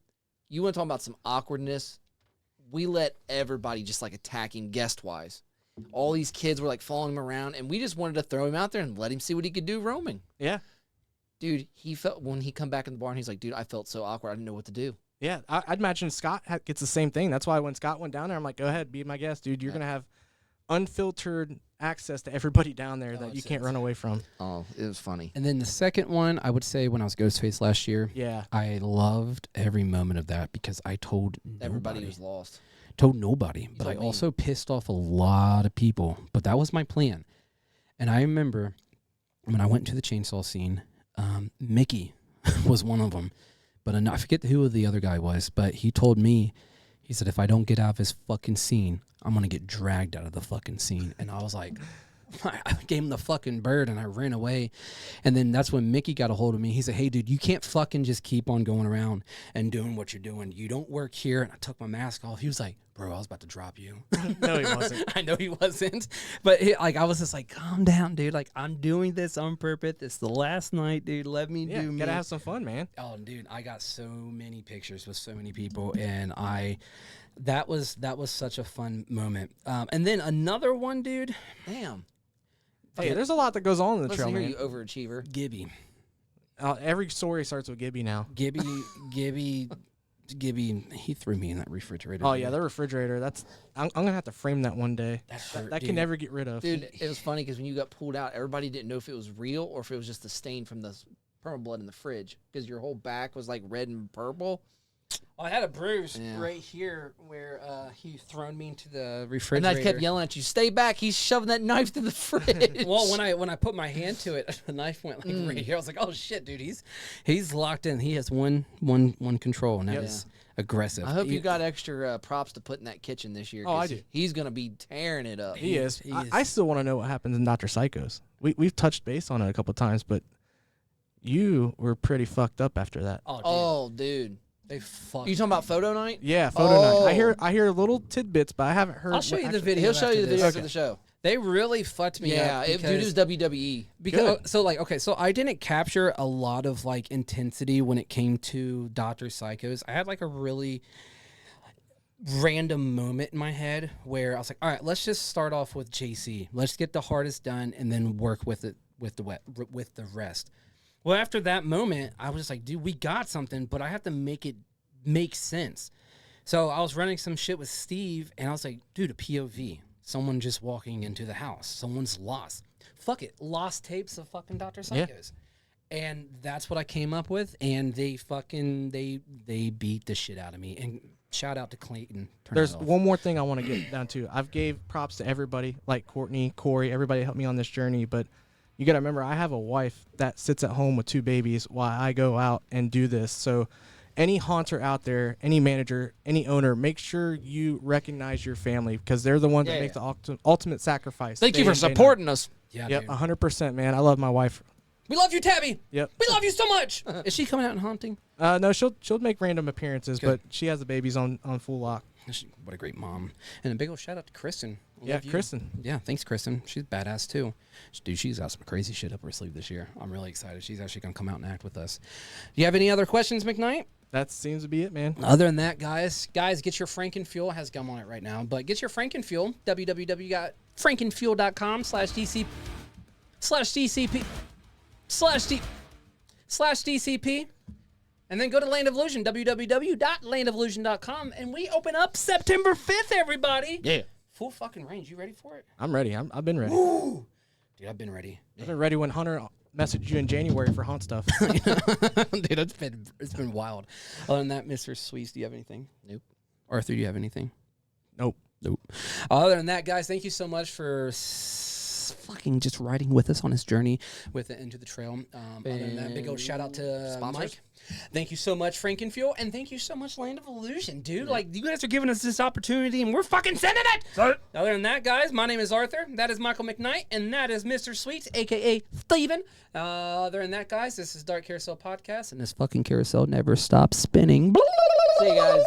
you want to talk about some awkwardness? We let everybody just like attacking guest-wise. All these kids were like following him around, and we just wanted to throw him out there and let him see what he could do roaming. Yeah. Dude, he felt when he come back in the barn, he's like, dude, I felt so awkward. I didn't know what to do. Yeah, I'd imagine Scott gets the same thing. That's why when Scott went down there, I'm like, go ahead, be my guest, dude. You're going to have unfiltered access to everybody down there that you can't run away from. Oh, it was funny. And then the second one, I would say when I was Ghostface last year, Yeah. I loved every moment of that because I told Everybody nobody. was lost. Told nobody, but I told me. also pissed off a lot of people. But that was my plan. And I remember when I went to the chainsaw scene, Mickey was one of them. But I forget who the other guy was, but he told me, he said, if I don't get out of his fucking scene, I'm going to get dragged out of the fucking scene. And I was like, I gave him the fucking bird and I ran away. And then that's when Mickey got a hold of me. He said, hey, dude, you can't fucking just keep on going around and doing what you're doing. You don't work here. And I took my mask off. He was like, bro, I was about to drop you. No, he wasn't. I know he wasn't. But I was just like, calm down, dude. Like, I'm doing this on purpose. It's the last night, dude. Let me Yeah, do me. gotta have some fun, man. Oh, dude, I got so many pictures with so many people, and that was such a fun moment. And then another one, dude, Damn. Hey, there's a lot that goes on in the Listen trail, here, man. you overachiever. Gibby, Every story starts with Gibby now. Gibby, he threw me in that refrigerator. Oh, dude. yeah, the refrigerator. I'm going to have to frame that one day. hurt, That dude. can never get rid of. Dude, it was funny because when you got pulled out, everybody didn't know if it was real or if it was just the stain from the perma blood in the fridge because your whole back was like red and purple. I had a bruise Yeah. right here where he thrown me into the And refrigerator. I kept yelling at you, stay back. He's shoving that knife through the fridge. Well, when I put my hand to it, the knife went like right here. I was like, "Oh shit, dude! He's locked in. He has one control, and that is aggressive." I hope you got extra props to put in that kitchen this year. Oh, I 'cause do. He's going to be tearing it up. He is. he I is. still want to know what happens in Dr. Psycho's. We've touched base on it a couple times, but you were pretty fucked up after that. Oh, dude, Oh, dude. they fucked. You talking about photo night? Yeah, photo night. Oh. I hear little tidbits, but I haven't heard. I'll show what you the actually- video. He'll show you the after video this. after the show. They really fucked me Yeah, up. dude, it was WWE. Because Good. so like okay, so I didn't capture a lot of like intensity when it came to Dr. Psychos. I had like a really random moment in my head where I was like, all right, let's just start off with JC. Let's get the hardest done and then work with it with the rest. Well, after that moment, I was just like, dude, we got something, but I have to make it make sense. So I was running some shit with Steve, and I was like, dude, a POV. Someone just walking into the house. Someone's lost. Fuck it. Lost tapes of fucking Dr. Psychos. And that's what I came up with, and they beat the shit out of me. And shout out to Clayton. There's one more thing I want to get down to. I've gave props to everybody, like Courtney, Corey, everybody helped me on this journey, but you got to remember, I have a wife that sits at home with 2 babies while I go out and do this. So any haunter out there, any manager, any owner, make sure you recognize your family because they're the ones that make the ultimate sacrifice. Thank you for supporting us. Yeah, Yep, dude. 100%, man. I love my wife. We love you, Tabby. Yep. We love you so much. Is she coming out and haunting? No, she'll make random appearances, Good. but she has the babies on full lock. What a great mom. And a big old shout out to Kristen. Yeah, Love you. Kristen. Yeah, thanks, Kristen. She's badass, too. Dude, she's got some crazy shit up her sleeve this year. I'm really excited. She's actually going to come out and act with us. Do you have any other questions, McKnight? That seems to be it, man. Other than that, guys, get your Frankenfuel. It has gum on it right now, but get your Frankenfuel. www.frankenfuel.com/DCP/DCP/DCP. And then go to Land of Illusion, www.landofillusion.com, and we open up September 5th, everybody. Yeah. Full fucking range. You ready for it? I'm ready. I've been ready. Dude, I've been ready. I've been ready when Hunter messaged you in January for haunt stuff. Dude, it's been wild. Other than that, Mr. Sweets, do you have anything? Nope. Arthur, do you have anything? Nope. Other than that, guys, thank you so much for fucking just riding with us on this journey with it into the trail. Other than that, big old shout out to Sponsors. Mike. Thank you so much, Frankenfuel, and thank you so much, Land of Illusion, dude. Like, you guys are giving us this opportunity, and we're fucking sending it. Other than that, guys, my name is Arthur. That is Michael McKnight, and that is Mr. Sweets, a.k.a. Steven. Other than that, guys, this is Dark Carousel Podcast, and this fucking carousel never stops spinning. See you guys.